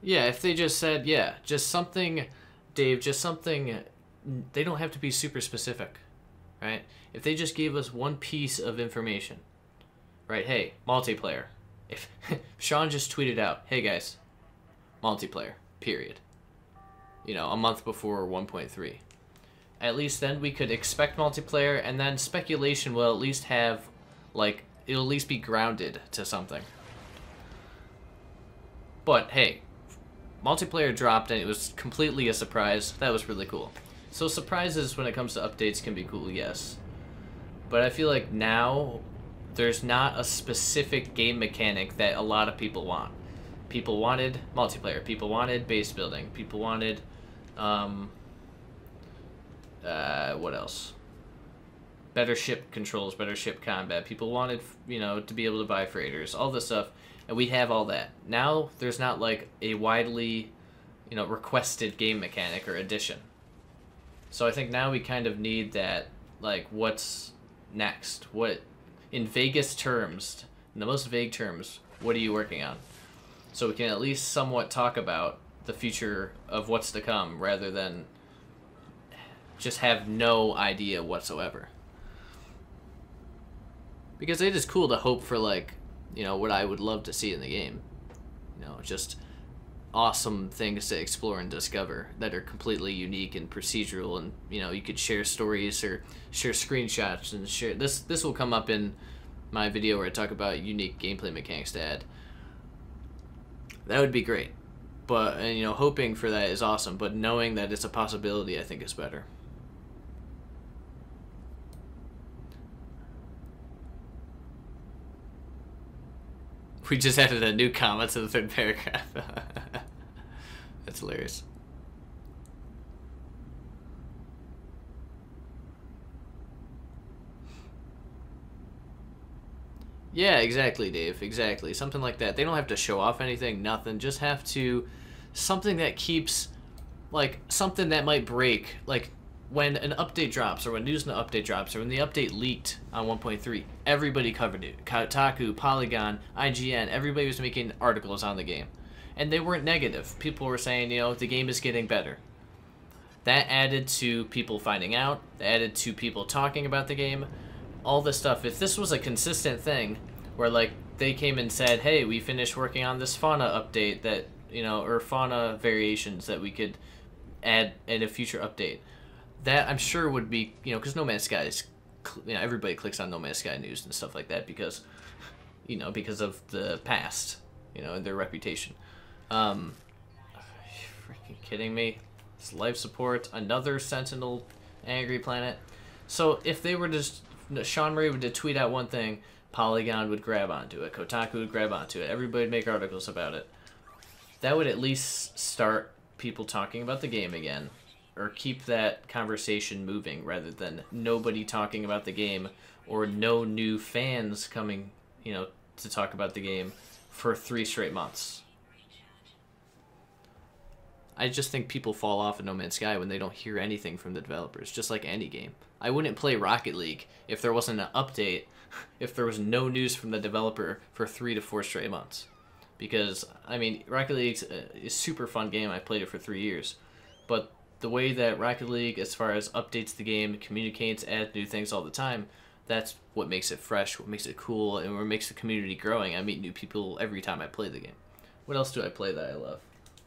Yeah, if they just said, yeah, just something, Dave, just something, they don't have to be super specific, right? If they just gave us one piece of information, right? Hey, multiplayer. If Sean just tweeted out, hey guys, multiplayer, period. You know, a month before 1.3. At least then we could expect multiplayer, and then speculation will at least have, like, it'll at least be grounded to something. But, hey, multiplayer dropped and it was completely a surprise. That was really cool. So surprises when it comes to updates can be cool, yes. But I feel like now there's not a specific game mechanic that a lot of people want. People wanted multiplayer. People wanted base building. People wanted, what else? Better ship controls, better ship combat. People wanted, you know, to be able to buy freighters, all this stuff. And we have all that. Now, there's not, like, a widely, you know, requested game mechanic or addition. So I think now we kind of need that, like, what's next? What, in vaguest terms, in the most vague terms, what are you working on? So we can at least somewhat talk about the future of what's to come, rather than just have no idea whatsoever. Because it is cool to hope for, like, you know, what I would love to see in the game. You know, just awesome things to explore and discover that are completely unique and procedural, and, you know, you could share stories or share screenshots and share... This will come up in my video where I talk about unique gameplay mechanics to add. That would be great. But, and, you know, hoping for that is awesome, but knowing that it's a possibility, I think, is better. We just added a new comma to the third paragraph. That's hilarious. Yeah, exactly, Dave. Exactly. Something like that. They don't have to show off anything, nothing. Just have to... Something that keeps... Like, something that might break. Like, when an update drops, or when news and update drops, or when the update leaked on 1.3, everybody covered it. Kotaku, Polygon, IGN, everybody was making articles on the game. And they weren't negative. People were saying, you know, the game is getting better. That added to people finding out, that added to people talking about the game, all this stuff. If this was a consistent thing, where, like, they came and said, hey, we finished working on this fauna update that, you know, or fauna variations that we could add in a future update, that I'm sure would be, you know, because No Man's Sky is, you know, everybody clicks on No Man's Sky news and stuff like that because, you know, because of the past, you know, and their reputation. Are you freaking kidding me? It's life support, another Sentinel angry planet. So if they were just, Sean Murray would tweet out one thing, Polygon would grab onto it, Kotaku would grab onto it, everybody would make articles about it. That would at least start people talking about the game again, or keep that conversation moving, rather than nobody talking about the game, or no new fans coming, you know, to talk about the game for 3 straight months. I just think people fall off of No Man's Sky when they don't hear anything from the developers, just like any game. I wouldn't play Rocket League if there wasn't an update, if there was no news from the developer for 3 to 4 straight months. Because, I mean, Rocket League is a super fun game. I played it for 3 years. But the way that Rocket League, as far as updates the game, communicates, adds new things all the time, that's what makes it fresh, what makes it cool, and what makes the community growing. I meet new people every time I play the game. What else do I play that I love?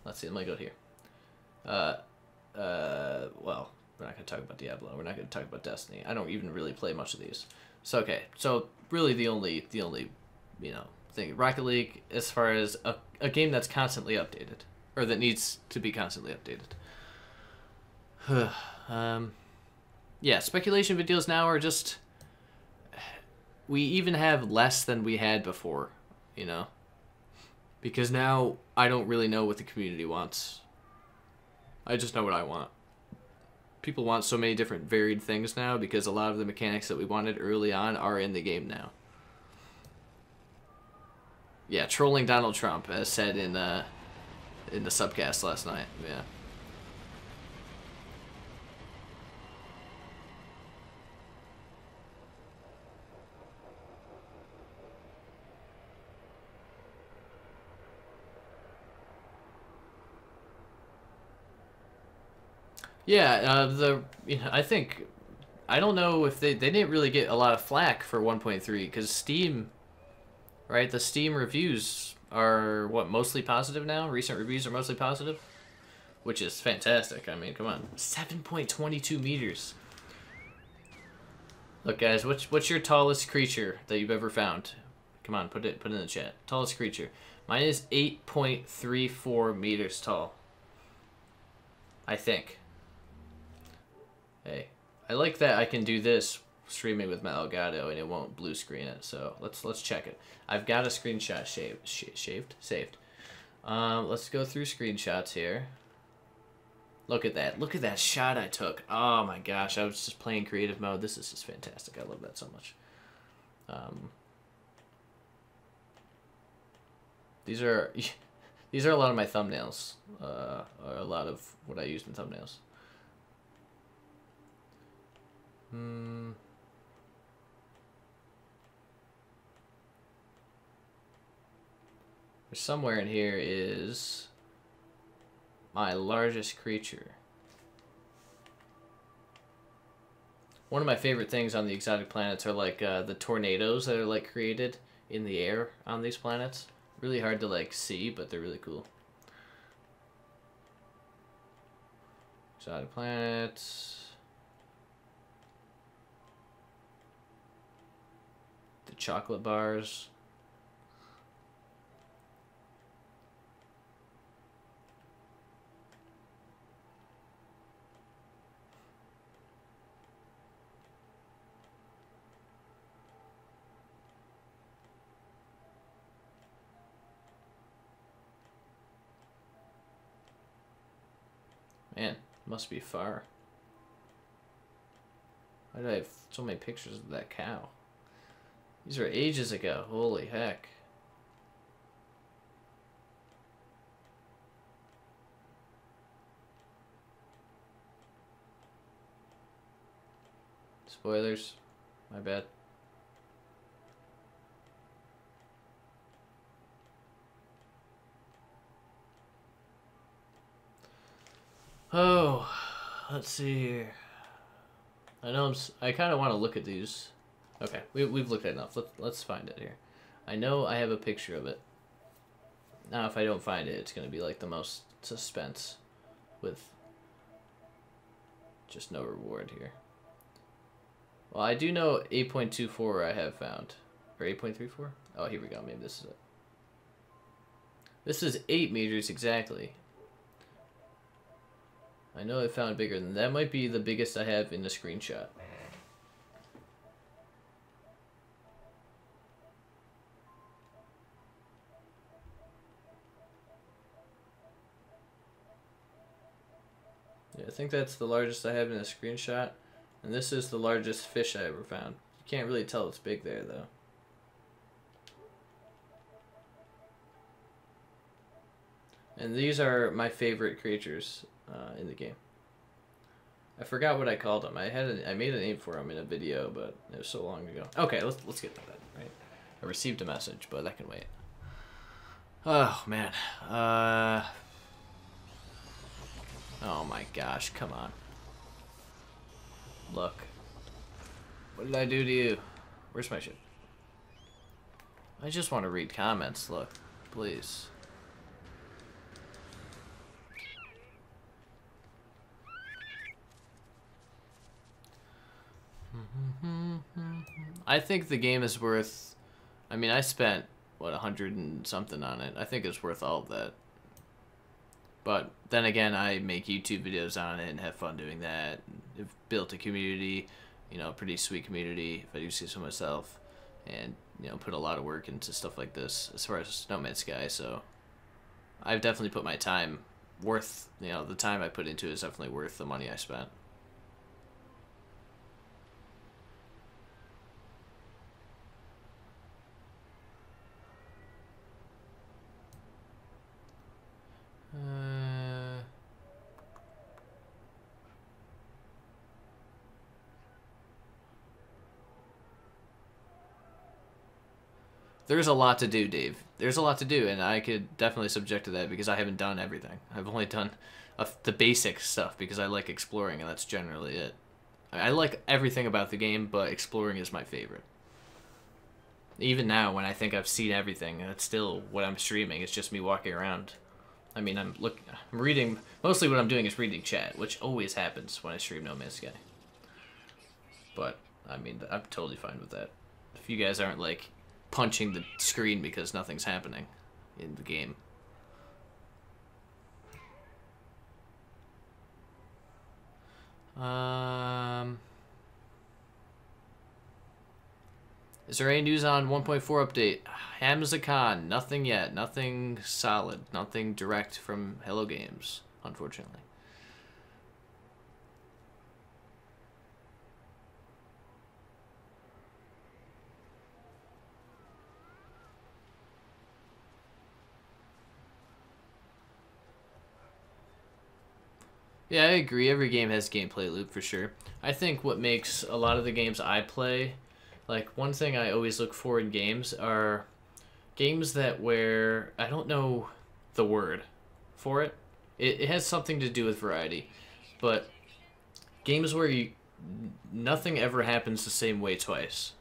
Let's see, let me go here. Well, we're not going to talk about Diablo. We're not going to talk about Destiny. I don't even really play much of these. So, okay. So, really the only, you know, thing. Rocket League, as far as a game that's constantly updated. Or that needs to be constantly updated. Yeah, speculation videos now are just... We even have less than we had before, you know? Because now I don't really know what the community wants. I just know what I want. People want so many different varied things now because a lot of the mechanics that we wanted early on are in the game now. Yeah, trolling Donald Trump, as said in the subcast last night. Yeah. Yeah, I don't know if they didn't really get a lot of flack for 1.3 because Steam, right? The Steam reviews are what, mostly positive now. Recent reviews are mostly positive, which is fantastic. I mean, come on, 7.22 meters. Look, guys, what's your tallest creature that you've ever found? Come on, put it in the chat. Tallest creature. Mine is 8.34 meters tall. I think. Hey, I like that I can do this streaming with my Elgato and it won't blue screen it. So let's check it. I've got a screenshot saved. Let's go through screenshots here. Look at that. Look at that shot I took. Oh my gosh, I was just playing creative mode. This is just fantastic. I love that so much. These are a lot of my thumbnails. Or a lot of what I use in thumbnails. Somewhere in here is my largest creature. One of my favorite things on the exotic planets are like the tornadoes that are like created in the air on these planets. Really hard to like see, but they're really cool. Exotic planets. The chocolate bars. Man, must be far. Why do I have so many pictures of that cow? These are ages ago. Holy heck. Spoilers. My bad. Oh, let's see here. I know I kind of want to look at these. Okay, we've looked at enough. Let's find it here. I know I have a picture of it. Now, if I don't find it, it's going to be like the most suspense with just no reward here. Well, I do know 8.24 I have found. Or 8.34? Oh, here we go. Maybe this is it. This is 8 meters exactly. I know I found bigger than that. That might be the biggest I have in the screenshot. Yeah, I think that's the largest I have in a screenshot. And this is the largest fish I ever found. You can't really tell it's big there, though. And these are my favorite creatures in the game. I forgot what I called them. I made a name for them in a video, but it was so long ago. Okay, let's get to that. Right, I received a message, but that can wait. Oh man. Oh my gosh! Come on. Look. What did I do to you? Where's my ship? I just want to read comments. Look, please. I think the game is worth... I mean, I spent, what, 100 and something on it. I think it's worth all of that. But then again, I make YouTube videos on it and have fun doing that. I've built a community, you know, a pretty sweet community, if I do say so myself. And, you know, put a lot of work into stuff like this as far as No Man's Sky. So I've definitely put my time worth, you know, the time I put into it is definitely worth the money I spent. There's a lot to do, Dave. There's a lot to do, and I could definitely subject to that because I haven't done everything. I've only done the basic stuff because I like exploring, and that's generally it. I like everything about the game, but exploring is my favorite. Even now, when I think I've seen everything, that's still what I'm streaming. It's just me walking around. I mean, I'm reading. Mostly, what I'm doing is reading chat, which always happens when I stream No Man's Sky. But I mean, I'm totally fine with that. If you guys aren't like punching the screen because nothing's happening in the game. Is there any news on 1.4 update? Hamza Khan, nothing yet. Nothing solid. Nothing direct from Hello Games, unfortunately. Yeah, I agree. Every game has gameplay loop for sure. I think what makes a lot of the games I play, like one thing I always look for in games are games that where I don't know the word for it. It has something to do with variety, but games where nothing ever happens the same way twice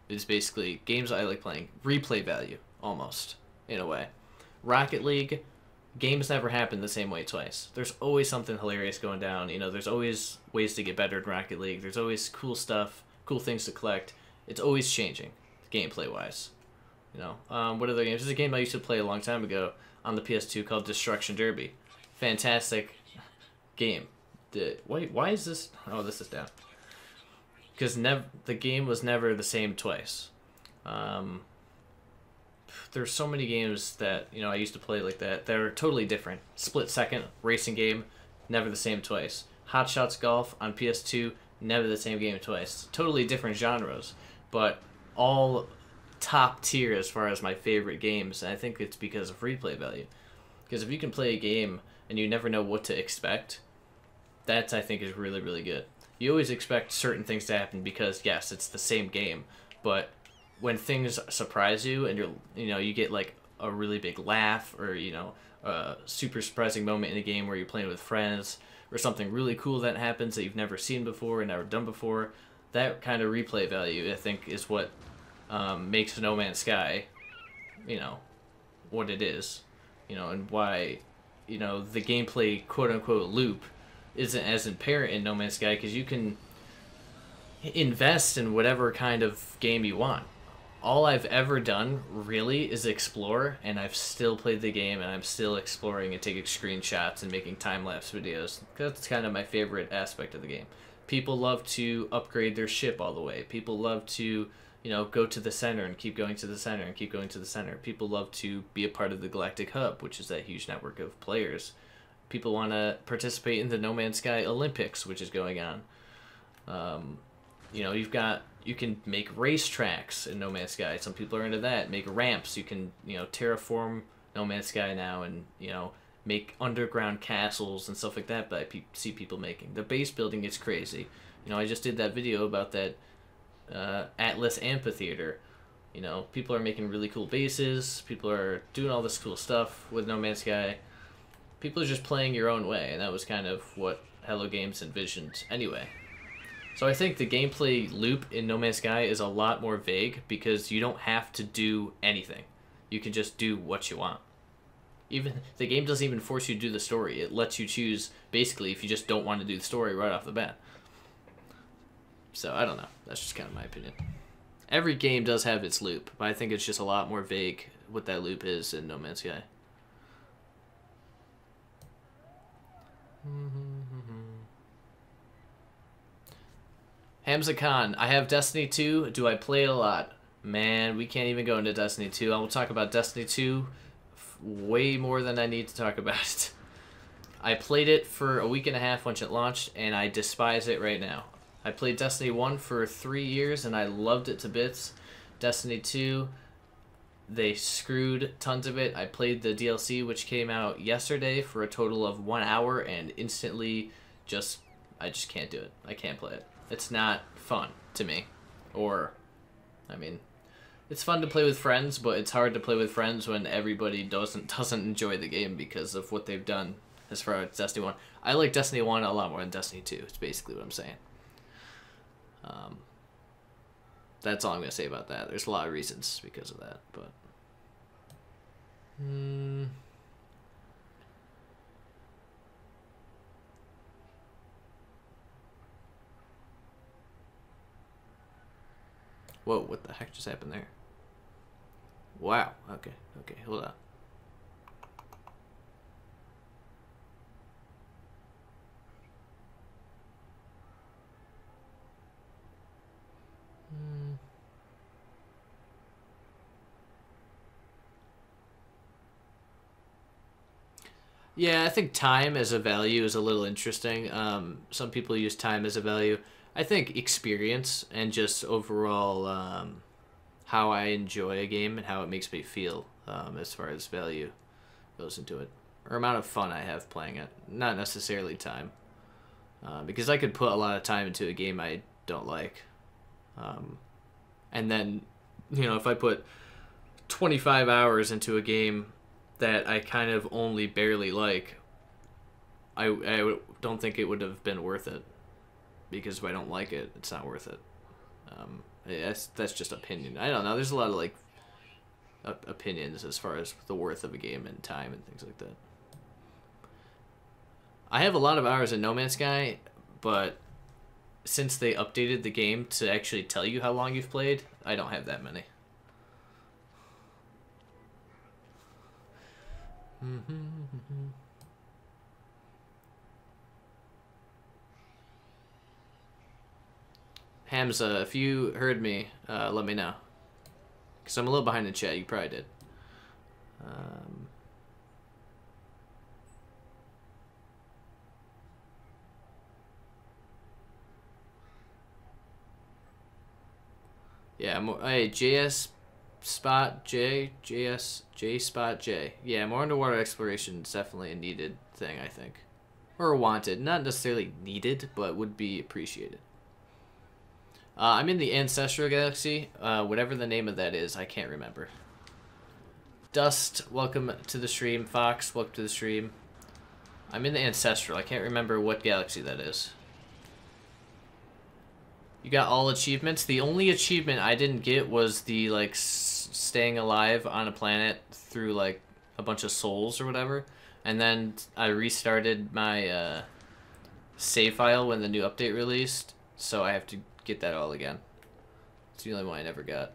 is basically games I like playing. Replay value, almost, in a way. Rocket League, games never happen the same way twice. There's always something hilarious going down. You know, there's always ways to get better in Rocket League. There's always cool stuff, cool things to collect. It's always changing, gameplay-wise. You know, what other games? There's a game I used to play a long time ago on the PS2 called Destruction Derby. Fantastic game. Why is this? Oh, this is down. Because the game was never the same twice. There's so many games that, you know, I used to play like that. They're totally different. Split second racing game, never the same twice. Hot Shots Golf on PS2, never the same game twice. Totally different genres, but all top tier as far as my favorite games. And I think it's because of replay value. Because if you can play a game and you never know what to expect, that I think is really, really good. You always expect certain things to happen because, yes, it's the same game, but when things surprise you and you get like a really big laugh or, you know, a super surprising moment in a game where you're playing with friends or something really cool that happens that you've never seen before and never done before, that kind of replay value, I think, is what makes No Man's Sky, you know, what it is, you know, and why, you know, the gameplay quote-unquote loop isn't as apparent in No Man's Sky because you can invest in whatever kind of game you want. All I've ever done, really, is explore, and I've still played the game, and I'm still exploring and taking screenshots and making time-lapse videos. That's kind of my favorite aspect of the game. People love to upgrade their ship all the way. People love to, you know, go to the center and keep going to the center and keep going to the center. People love to be a part of the Galactic Hub, which is that huge network of players. People want to participate in the No Man's Sky Olympics, which is going on. You know, you can make racetracks in No Man's Sky. Some people are into that. Make ramps. You can, you know, terraform No Man's Sky now and, you know, make underground castles and stuff like that that I see people making. The base building is crazy. You know, I just did that video about that Atlas Amphitheater. You know, people are making really cool bases. People are doing all this cool stuff with No Man's Sky. People are just playing your own way, and that was kind of what Hello Games envisioned anyway. So I think the gameplay loop in No Man's Sky is a lot more vague because you don't have to do anything. You can just do what you want. Even the game doesn't even force you to do the story. It lets you choose basically if you just don't want to do the story right off the bat. So I don't know. That's just kind of my opinion. Every game does have its loop, but I think it's just a lot more vague what that loop is in No Man's Sky. Hamza Khan, I have Destiny 2. Do I play it a lot? Man, we can't even go into Destiny 2. I will talk about Destiny 2 way more than I need to talk about it. I played it for a week and a half when it launched, and I despise it right now. I played Destiny 1 for 3 years, and I loved it to bits. Destiny 2, they screwed tons of it. I played the DLC, which came out yesterday, for a total of 1 hour, and instantly I just can't do it. I can't play it. It's not fun to me. Or, I mean, it's fun to play with friends, but it's hard to play with friends when everybody doesn't enjoy the game because of what they've done as far as Destiny 1. I like Destiny 1 a lot more than Destiny 2. It's basically what I'm saying. That's all I'm going to say about that. There's a lot of reasons because of that, but... Whoa, what the heck just happened there? Wow, okay, hold on. Yeah, I think time as a value is a little interesting. Some people use time as a value. I think experience and just overall how I enjoy a game and how it makes me feel as far as value goes into it. Or amount of fun I have playing it. Not necessarily time. Because I could put a lot of time into a game I don't like. And then, you know, if I put 25 hours into a game that I kind of only barely like, I don't think it would have been worth it. Because if I don't like it, it's not worth it. That's just opinion. I don't know. There's a lot of like opinions as far as the worth of a game and time and things like that. I have a lot of hours in No Man's Sky, but since they updated the game to actually tell you how long you've played, I don't have that many. Hamza, if you heard me, let me know. Because I'm a little behind in chat. You probably did. Yeah, hey, JS Spot J, JS J Spot J. Yeah, more underwater exploration is definitely a needed thing, I think. Or wanted. Not necessarily needed, but would be appreciated. I'm in the Ancestral Galaxy. Whatever the name of that is, I can't remember. Dust, welcome to the stream. Fox, welcome to the stream. I'm in the Ancestral. I can't remember what galaxy that is. You got all achievements. The only achievement I didn't get was the, like, staying alive on a planet through, like, a bunch of souls or whatever. And then I restarted my save file when the new update released. So I have to get that all again. It's the only one I never got.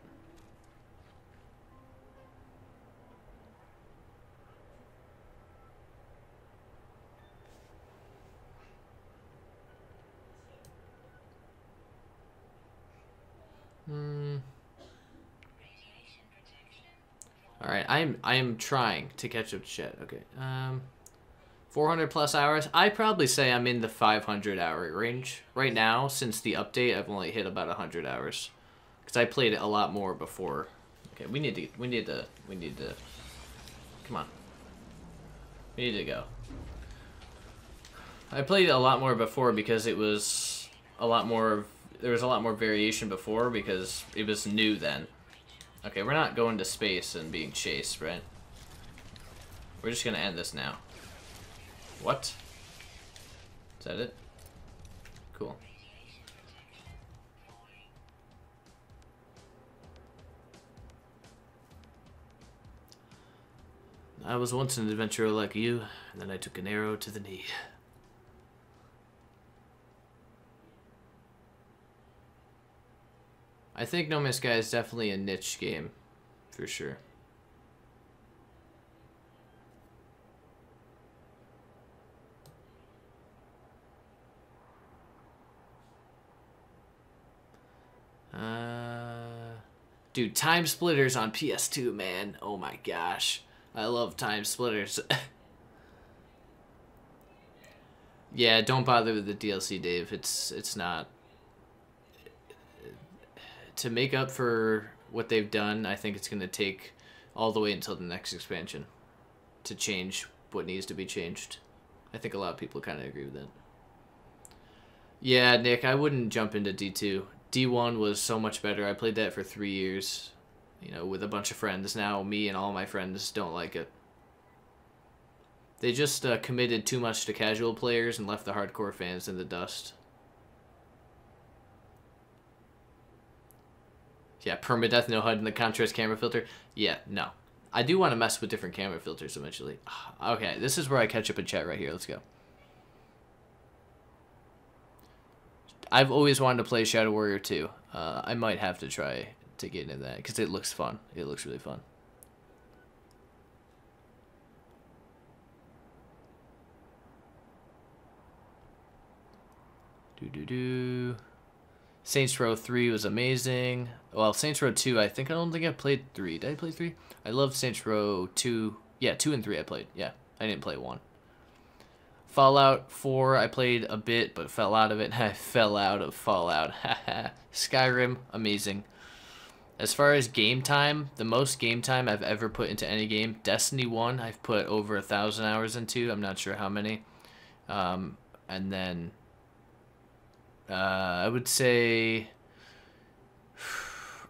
All right, I am trying to catch up to chat. Okay, 400 plus hours. I probably say I'm in the 500 hour range right now. Since the update, I've only hit about 100 hours because I played it a lot more before. Okay, we need to. Come on. We need to go. I played a lot more before because it was a lot more... There was a lot more variation before because it was new then. Okay, we're not going to space and being chased, right? We're just gonna end this now. What? Is that it? Cool. I was once an adventurer like you, and then I took an arrow to the knee. I think No Man's Sky is definitely a niche game, for sure. Dude, Time Splitters on PS2, man. Oh my gosh. I love Time Splitters. Yeah, don't bother with the DLC, Dave. It's not... To make up for what they've done, I think it's going to take all the way until the next expansion to change what needs to be changed. I think a lot of people kind of agree with that. Yeah, Nick, I wouldn't jump into D2. D1 was so much better. I played that for 3 years, you know, with a bunch of friends. Now me and all my friends don't like it. They just committed too much to casual players and left the hardcore fans in the dust. Yeah, permadeath, no HUD, and the contrast camera filter. Yeah, no. I do want to mess with different camera filters eventually. Okay, this is where I catch up in chat right here. Let's go. I've always wanted to play Shadow Warrior 2. I might have to try to get into that because it looks fun. It looks really fun. Saints Row 3 was amazing. Well, Saints Row 2, I don't think I played 3. Did I play 3? I love Saints Row 2. Yeah, 2 and 3 I played. Yeah, I didn't play 1. Fallout 4, I played a bit, but fell out of it. I fell out of Fallout. Skyrim, amazing. As far as game time, the most game time I've ever put into any game, Destiny 1, I've put over 1,000 hours into. I'm not sure how many. And then... I would say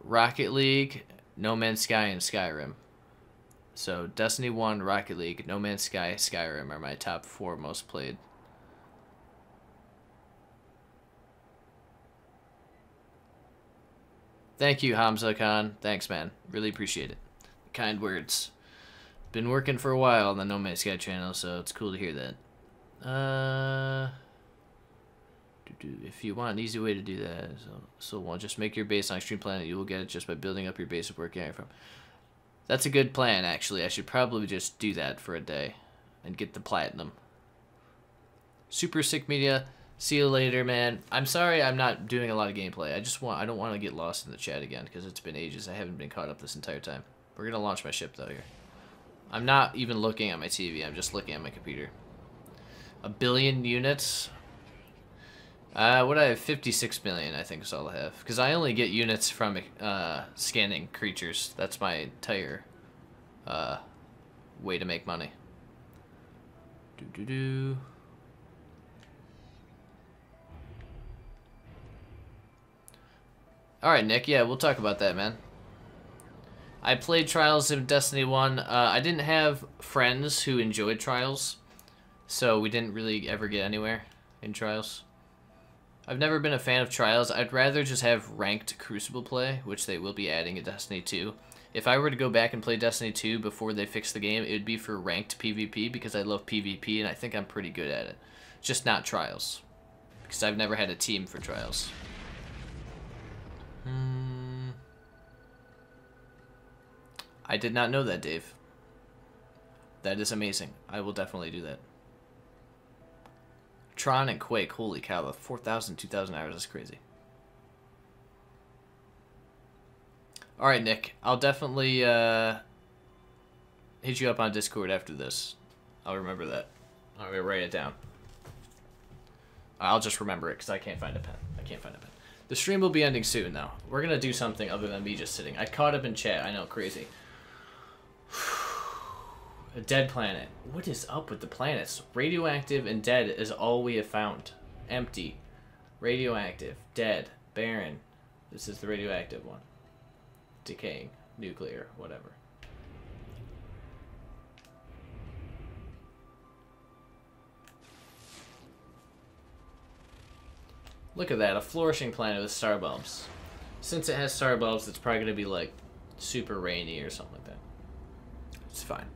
Rocket League, No Man's Sky, and Skyrim. So Destiny 1, Rocket League, No Man's Sky, Skyrim are my top 4 most played. Thank you, Hamza Khan. Thanks, man. Really appreciate it. Kind words. Been working for a while on the No Man's Sky channel, so it's cool to hear that. If you want an easy way to do that, so just make your base on Extreme Planet. You will get it just by building up your base of work area from. That's a good plan, actually. I should probably just do that for a day and get the platinum. Super Sick Media. See you later, man. I'm sorry I'm not doing a lot of gameplay. I don't want to get lost in the chat again because it's been ages. I haven't been caught up this entire time. We're gonna launch my ship though here. I'm not even looking at my TV. I'm just looking at my computer. 1 billion units. What I have, 56 million, I think is all I have. Because I only get units from scanning creatures. That's my entire way to make money. Alright, Nick, yeah, we'll talk about that, man. I played Trials of Destiny 1. I didn't have friends who enjoyed Trials, so we didn't really ever get anywhere in Trials. I've never been a fan of Trials. I'd rather just have ranked Crucible play, which they will be adding in Destiny 2. If I were to go back and play Destiny 2 before they fix the game, it would be for ranked PvP because I love PvP and I think I'm pretty good at it. Just not Trials, because I've never had a team for Trials. I did not know that, Dave. That is amazing. I will definitely do that. Tron and Quake, holy cow, the 4,000, 2,000 hours, that's crazy. Alright, Nick, I'll definitely hit you up on Discord after this. I'll remember that. I'm going to write it down. I'll just remember it because I can't find a pen. The stream will be ending soon, though. We're going to do something other than me just sitting. I caught up in chat. I know, crazy. A dead planet. What is up with the planets? Radioactive and dead is all we have found. Empty. Radioactive. Dead. Barren. This is the radioactive one. Decaying. Nuclear. Whatever. Look at that. A flourishing planet with star bulbs. Since it has star bulbs, it's probably going to be like super rainy or something like that. It's fine.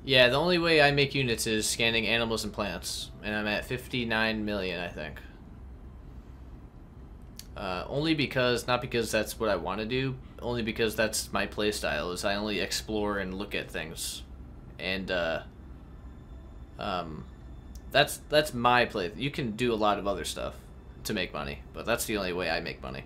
Yeah, the only way I make units is scanning animals and plants. And I'm at 59 million, I think. Only because, not because that's what I want to do, only because that's my playstyle, is I only explore and look at things. And, that's my play. You can do a lot of other stuff to make money, but that's the only way I make money.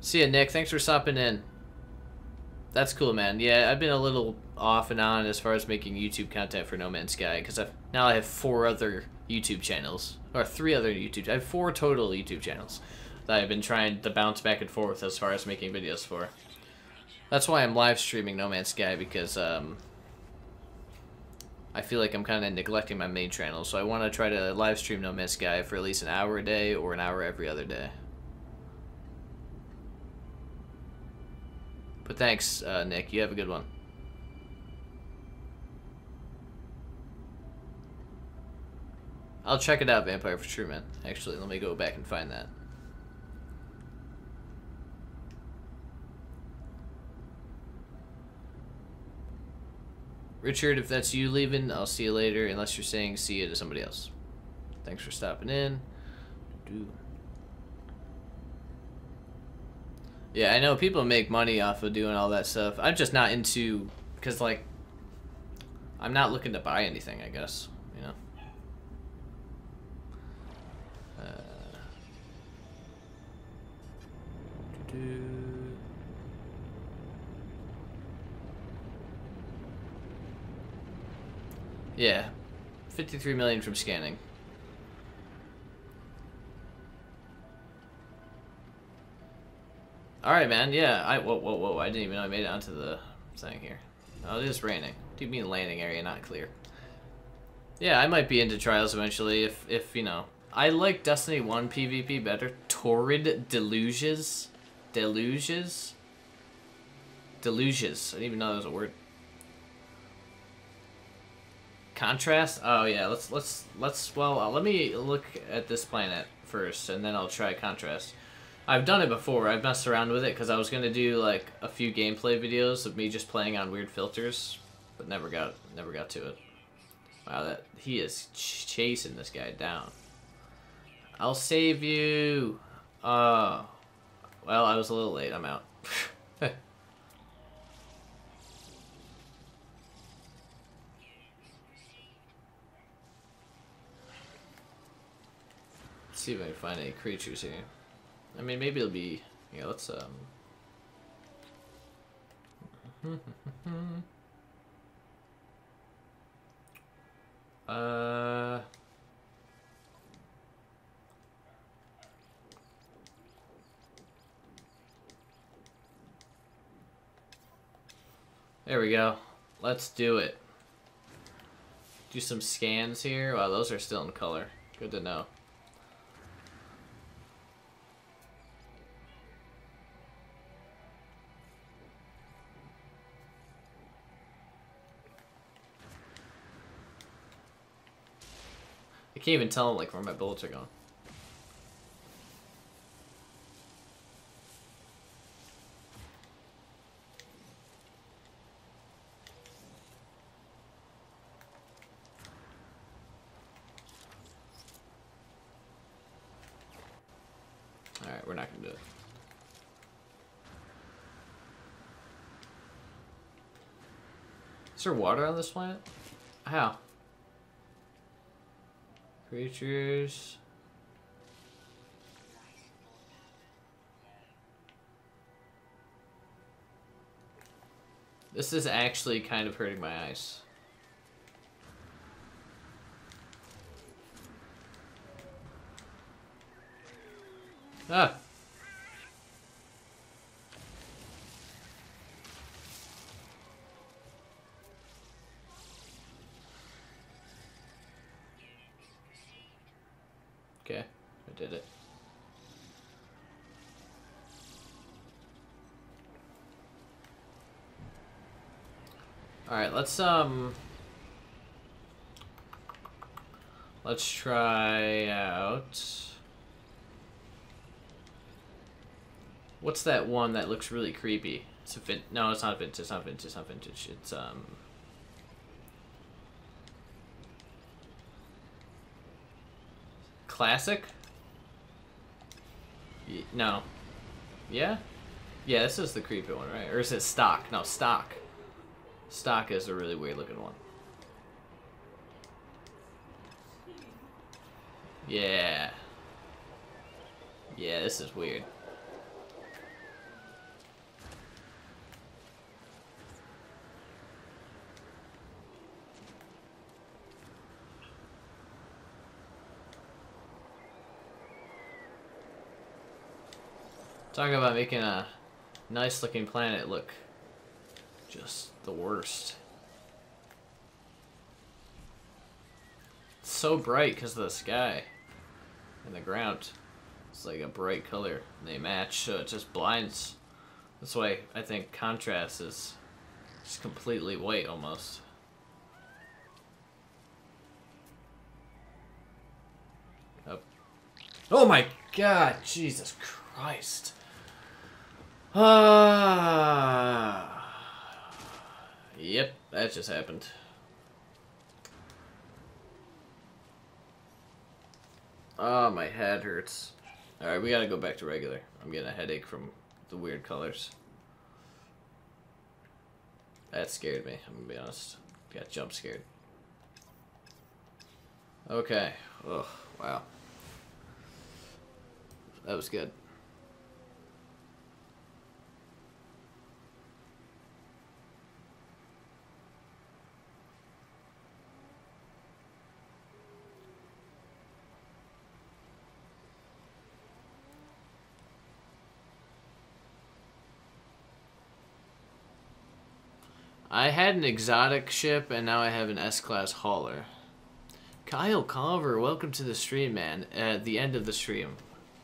See ya, Nick. Thanks for stopping in. That's cool, man. Yeah, I've been a little off and on as far as making YouTube content for No Man's Sky, because now I have 4 other YouTube channels, or 3 other YouTube. I have 4 total YouTube channels that I've been trying to bounce back and forth as far as making videos for. That's why I'm live streaming No Man's Sky, because I feel like I'm kind of neglecting my main channel, so I want to try to live stream No Man's Sky for at least an hour a day or an hour every other day. But thanks, Nick. You have a good one. I'll check it out, Vampire, for sure, man. Actually, let me go back and find that. Richard, if that's you leaving, I'll see you later, unless you're saying see you to somebody else. Thanks for stopping in. Yeah, I know people make money off of doing all that stuff. I'm just not into, because, like, I'm not looking to buy anything, I guess, you know? Yeah, 53 million from scanning. Alright, man, yeah, whoa, I didn't even know I made it onto the thing here. Oh, it is raining. What do you mean landing area not clear? Yeah, I might be into Trials eventually if you know. I like Destiny 1 PvP better. Torrid Deluges? Deluges? Deluges. I didn't even know that was a word. Contrast? Oh yeah, let me look at this planet first and then I'll try contrast. I've done it before. I've messed around with it because I was gonna do like a few gameplay videos of me just playing on weird filters, but never got to it. Wow, he is chasing this guy down. I'll save you. Well, I was a little late. I'm out. Let's see if I can find any creatures here. I mean, maybe it'll be... Yeah, let's, There we go. Let's do it. Do some scans here. Wow, those are still in color. Good to know. I can't even tell like where my bullets are going. Alright, we're not gonna do it. Is there water on this planet? How? Creatures. This is actually kind of hurting my eyes. Ah! Okay, I did it. Alright, let's try out... What's that one that looks really creepy? It's a no, it's not vintage, it's not vintage, it's not vintage. It's, classic? No. Yeah? Yeah, this is the creepy one, right? Or is it stock? No, stock. Stock is a really weird looking one. Yeah. Yeah, this is weird. Talking about making a nice looking planet look just the worst. It's so bright because of the sky and the ground. It's like a bright color. And they match, so it just blinds. That's why I think contrast is just completely white almost. Oh my god, Jesus Christ. Yep, that just happened. Oh, my head hurts. Alright, we gotta go back to regular. I'm getting a headache from the weird colors. That scared me, I'm gonna be honest. Got jump scared. Okay. Ugh, wow. That was good. I had an exotic ship, and now I have an S-Class hauler. Kyle Culver, welcome to the stream, man. At the end of the stream.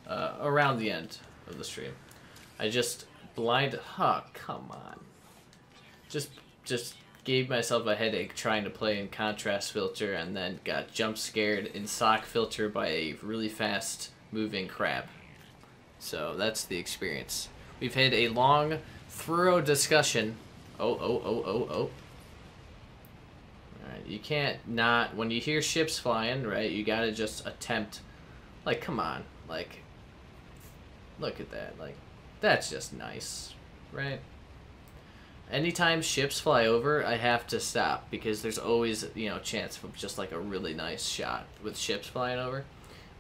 Around the end of the stream. I just oh, come on. Just gave myself a headache trying to play in contrast filter, and then got jump scared in sock filter by a really fast moving crab. So that's the experience. We've had a long, thorough discussion. Oh. Alright, you can't not, when you hear ships flying, right, you gotta just attempt, like, come on, like, look at that, like, that's just nice, right? Anytime ships fly over, I have to stop, because there's always, you know, chance for just, like, a really nice shot with ships flying over.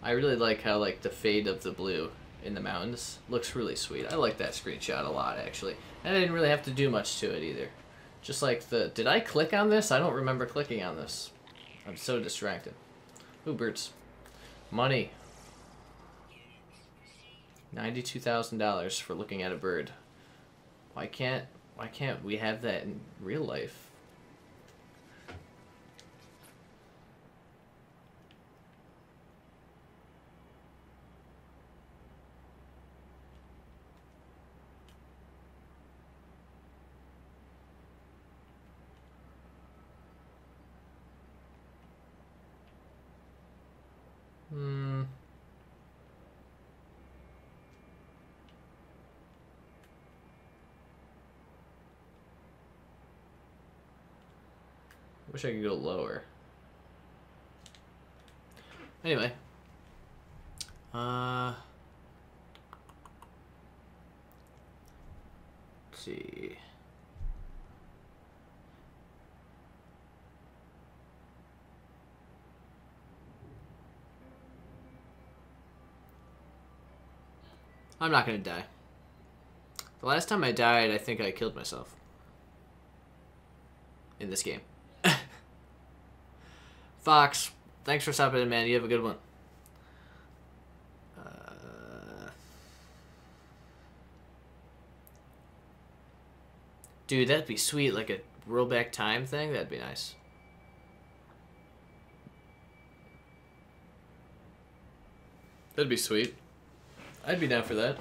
I really like how, like, the fade of the blue in the mountains looks really sweet. I like that screenshot a lot, actually. And I didn't really have to do much to it either. Just like the... Did I click on this? I don't remember clicking on this. I'm so distracted. Ooh, birds. Money. $92,000 for looking at a bird. Why can't we have that in real life? Wish I could go lower. Anyway. Let's see. I'm not gonna die. The last time I died, I think I killed myself. in this game. Fox, thanks for stopping in, man. You have a good one. Dude, that'd be sweet. Like a rollback time thing. That'd be nice. That'd be sweet. I'd be down for that.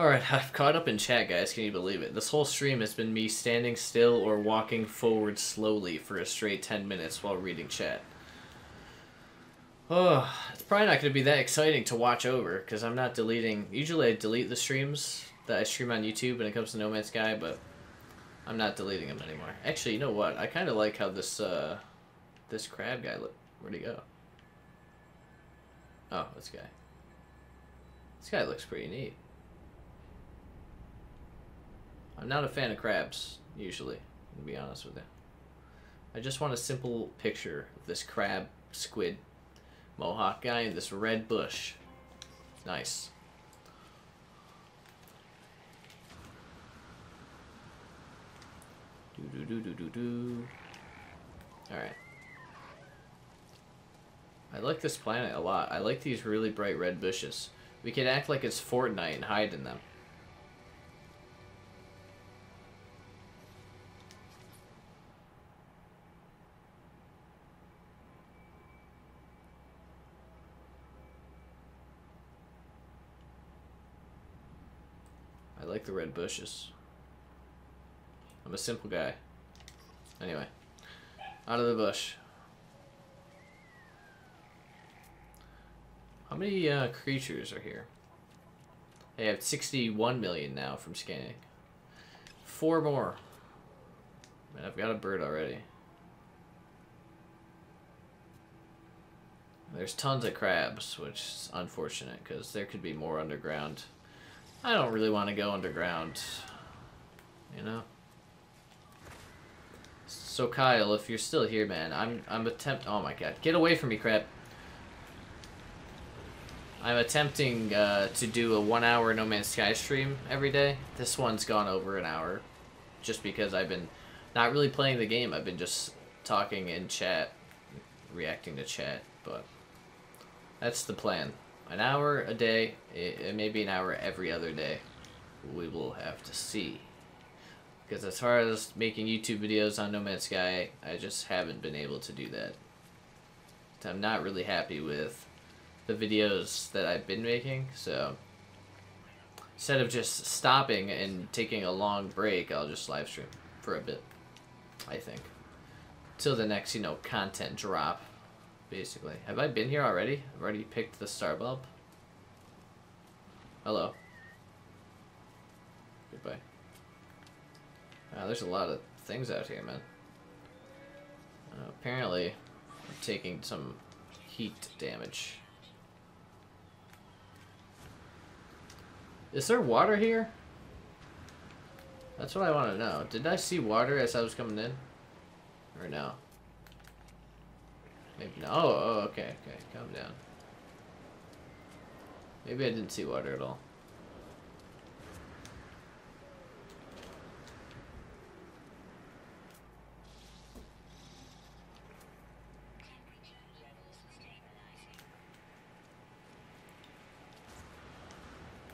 Alright, I've caught up in chat, guys. Can you believe it? This whole stream has been me standing still or walking forward slowly for a straight 10 minutes while reading chat. Oh, it's probably not going to be that exciting to watch over, because I'm not deleting... Usually I delete the streams that I stream on YouTube when it comes to No Man's Sky, but I'm not deleting them anymore. Actually, you know what? I kind of like how this this crab guy look. Where'd he go? Oh, this guy. This guy looks pretty neat. I'm not a fan of crabs, usually, to be honest with you. I just want a simple picture of this crab, squid, mohawk guy in this red bush. Nice. Do. Alright. I like this planet a lot. I like these really bright red bushes. We could act like it's Fortnite and hide in them. I like the red bushes. I'm a simple guy. Anyway, out of the bush. How many creatures are here? I have 61 million now from scanning. 4 more. And I've got a bird already. There's tons of crabs, which is unfortunate because there could be more underground. I don't really want to go underground, you know. So Kyle, if you're still here, man, I'm oh my god, get away from me, crap. I'm attempting to do a 1 hour No Man's Sky stream every day. This one's gone over an hour, just because I've been not really playing the game. I've been just talking in chat, reacting to chat, but that's the plan. An hour a day, maybe an hour every other day. We will have to see. Because as far as making YouTube videos on No Man's Sky, I just haven't been able to do that. I'm not really happy with the videos that I've been making, so instead of just stopping and taking a long break, I'll just live stream for a bit, I think. Till the next, you know, content drop. Basically. Have I been here already? I've already picked the star bulb. Hello. Goodbye. Wow, there's a lot of things out here, man. Apparently, I'm taking some heat damage. Is there water here? That's what I want to know. Did I see water as I was coming in? Or no? Maybe no. Oh, okay, okay. Calm down. Maybe I didn't see water at all.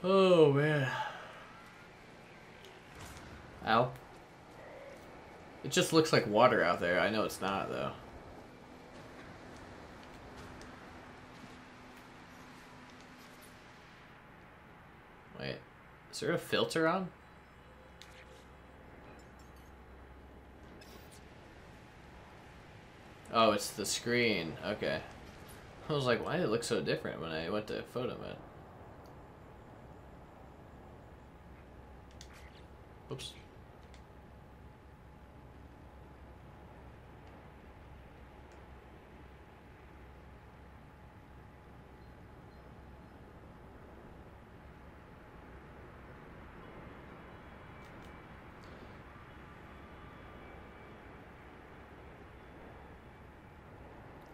Oh, man. Ow. It just looks like water out there. I know it's not, though. Wait, is there a filter on? Oh, it's the screen. Okay. I was like, why did it look so different when I went to photo mode? Oops.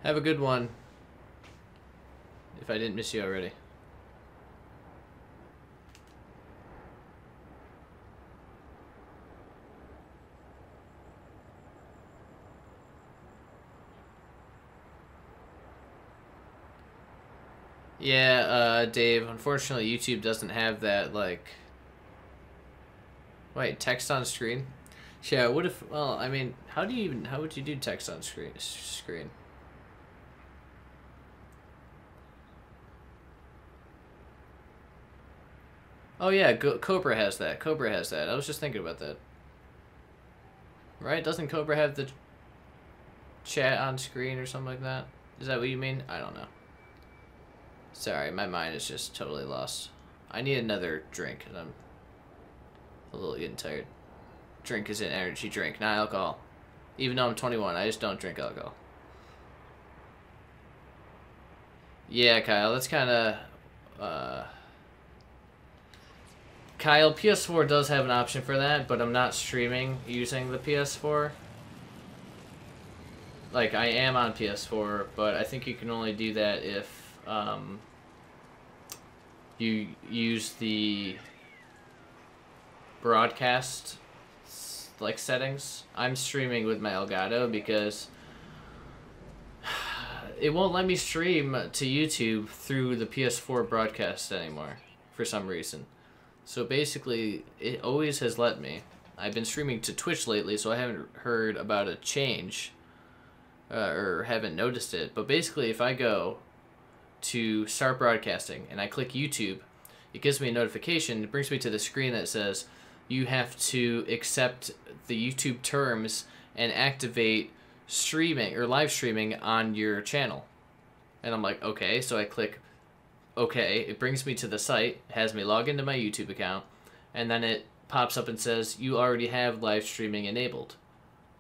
Have a good one. If I didn't miss you already. Yeah, Dave, unfortunately YouTube doesn't have that, like... Wait, text on screen? Yeah, what if... Well, I mean, how would you do text on screen? Oh yeah, Cobra has that. Cobra has that. I was just thinking about that. Right? Doesn't Cobra have the chat on screen or something like that? Is that what you mean? I don't know. Sorry, my mind is just totally lost. I need another drink, and I'm a little getting tired. Drink is an energy drink, not alcohol. Even though I'm 21, I just don't drink alcohol. Yeah, Kyle, that's kind of... Kyle, PS4 does have an option for that, but I'm not streaming using the PS4. Like, I am on PS4, but I think you can only do that if you use the broadcast like settings. I'm streaming with my Elgato because it won't let me stream to YouTube through the PS4 broadcast anymore for some reason. So basically, it always has let me. I've been streaming to Twitch lately, so I haven't heard about a change or haven't noticed it. But basically, if I go to start broadcasting and I click YouTube, it gives me a notification. It brings me to the screen that says you have to accept the YouTube terms and activate streaming or live streaming on your channel. And I'm like, okay. So I click okay. It brings me to the site, has me log into my YouTube account, and then it pops up and says you already have live streaming enabled.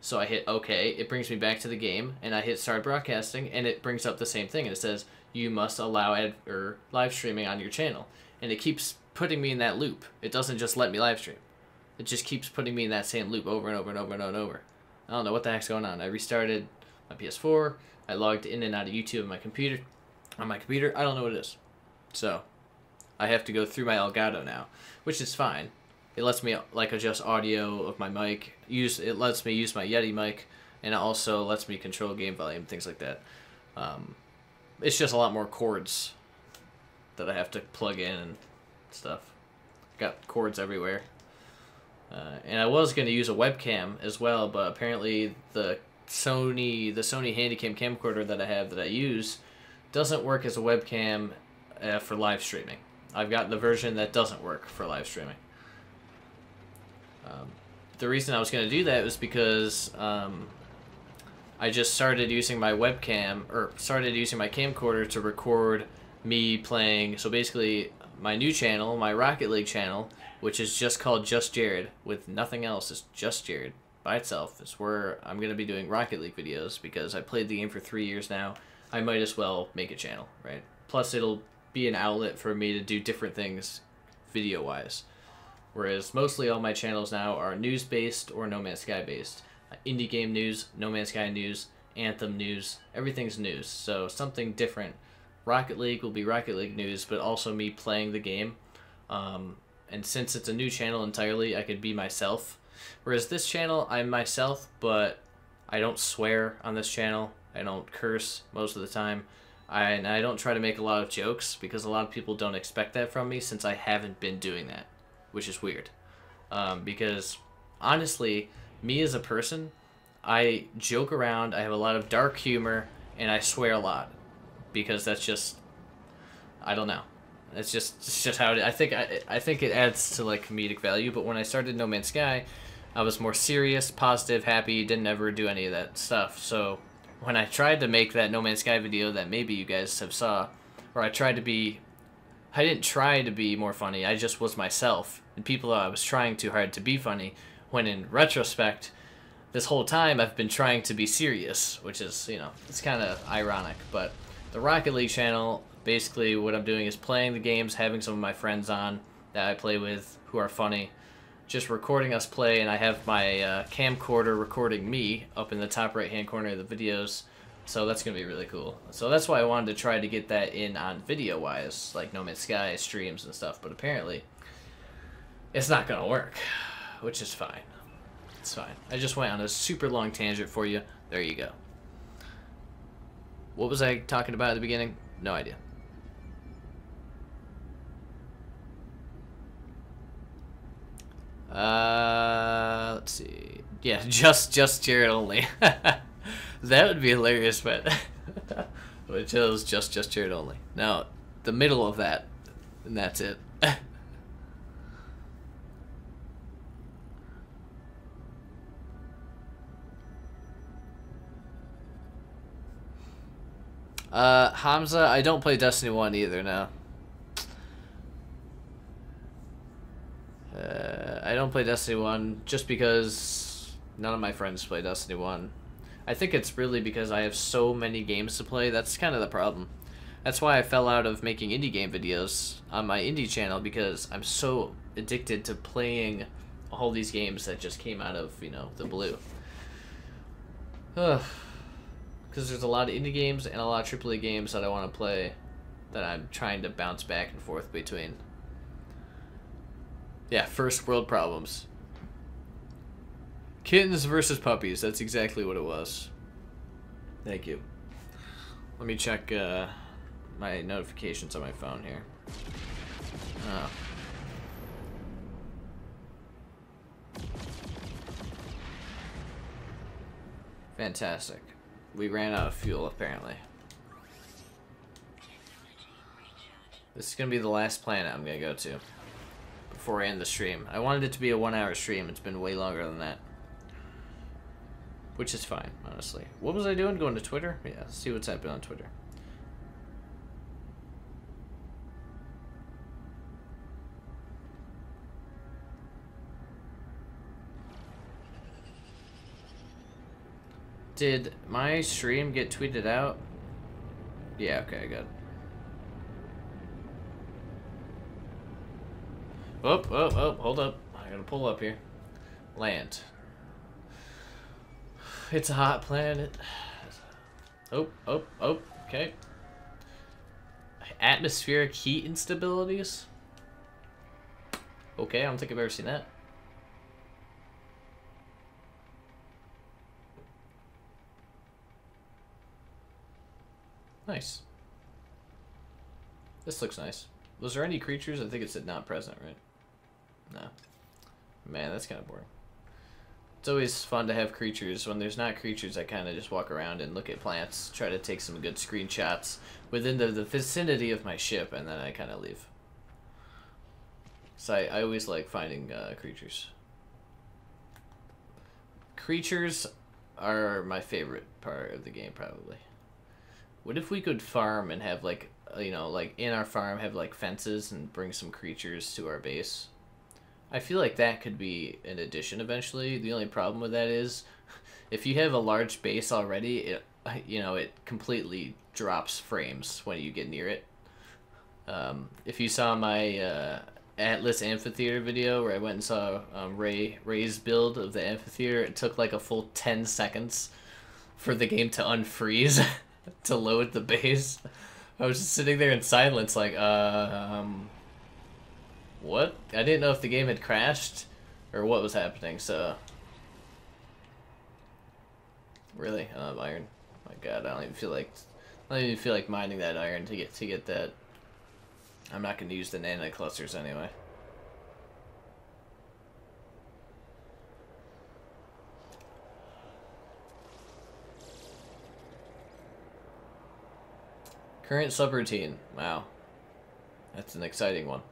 So I hit okay. It brings me back to the game, and I hit start broadcasting, and it brings up the same thing. And it says you must allow live streaming on your channel, and it keeps putting me in that loop. It doesn't just let me live stream. It just keeps putting me in that same loop over and over and over and over. I don't know what the heck's going on. I restarted my PS4. I logged in and out of YouTube on my computer. I don't know what it is. So I have to go through my Elgato now, which is fine. It lets me like adjust audio of my mic. It lets me use my Yeti mic, and it also lets me control game volume, things like that. It's just a lot more cords that I have to plug in and stuff. Got cords everywhere. And I was going to use a webcam as well, but apparently the Sony Handycam camcorder that I have that I use doesn't work as a webcam for live streaming. I've got the version that doesn't work for live streaming. The reason I was going to do that was because I just started using my webcam, or started using my camcorder to record me playing. So basically, my new channel, my Rocket League channel, which is just called Just Jared, with nothing else, it's Just Jared by itself. It's where I'm going to be doing Rocket League videos because I played the game for 3 years now. I might as well make a channel, right? Plus, it'll be an outlet for me to do different things video-wise. Whereas mostly all my channels now are news-based or No Man's Sky-based. Indie game news, No Man's Sky news, Anthem news, everything's news. So something different. Rocket League will be Rocket League news, but also me playing the game. And since it's a new channel entirely, I could be myself. Whereas this channel, I'm myself, but I don't swear on this channel. I don't curse most of the time. And I don't try to make a lot of jokes because a lot of people don't expect that from me since I haven't been doing that, which is weird. Because honestly, me as a person, I joke around, I have a lot of dark humor, and I swear a lot. Because that's just, I don't know. It's just how it is. I think it adds to like comedic value, but when I started No Man's Sky, I was more serious, positive, happy, didn't ever do any of that stuff. So when I tried to make that No Man's Sky video that maybe you guys have saw, where I didn't try to be more funny, I just was myself. And people thought I was trying too hard to be funny, when in retrospect, this whole time I've been trying to be serious, which is, you know, it's kind of ironic. But the Rocket League channel, basically what I'm doing is playing the games, having some of my friends on that I play with who are funny, just recording us play, and I have my camcorder recording me up in the top right hand corner of the videos, so that's going to be really cool. So that's why I wanted to try to get that in on video wise, like No Man's Sky streams and stuff, but apparently it's not going to work, which is fine. It's fine. I just went on a super long tangent for you. There you go. What was I talking about at the beginning? No idea. Let's see. Yeah, just Jared only. That would be hilarious, but but chose just Jared only. Now, the middle of that, and that's it. Hamza, I don't play Destiny 1 either now. I don't play Destiny 1 just because none of my friends play Destiny 1. I think it's really because I have so many games to play. That's kind of the problem. That's why I fell out of making indie game videos on my indie channel, because I'm so addicted to playing all these games that just came out of, you know, the blue. Because there's a lot of indie games and a lot of AAA games that I want to play that I'm trying to bounce back and forth between. Yeah, first world problems. Kittens versus puppies. That's exactly what it was. Thank you. Let me check my notifications on my phone here. Oh. Fantastic. We ran out of fuel, apparently. This is going to be the last planet I'm going to go to before I end the stream. I wanted it to be a 1-hour stream. It's been way longer than that. Which is fine, honestly. What was I doing? Going to Twitter? Yeah, let's see what's happening on Twitter. Did my stream get tweeted out? Yeah, okay, good. Oh, hold up. I gotta pull up here. Land. It's a hot planet. Oh, okay. Atmospheric heat instabilities? Okay, I don't think I've ever seen that. Nice. This looks nice. Was there any creatures? I think it said not present, right? No. Man, that's kind of boring. It's always fun to have creatures. When there's not creatures, I kind of just walk around and look at plants, try to take some good screenshots within the vicinity of my ship, and then I kind of leave. So I always like finding creatures. Creatures are my favorite part of the game, probably. What if we could farm and have, like, you know, like in our farm have like fences and bring some creatures to our base? I feel like that could be an addition eventually. The only problem with that is if you have a large base already, it completely drops frames when you get near it. If you saw my Atlas Amphitheater video where I went and saw Ray's build of the amphitheater, it took like a full 10 seconds for the game to unfreeze to load the base. I was just sitting there in silence like, what? I didn't know if the game had crashed or what was happening, so... Really? I don't have iron. My god, I don't even feel like mining that iron to get that. I'm not gonna use the nanite clusters anyway. Current subroutine. Wow. That's an exciting one.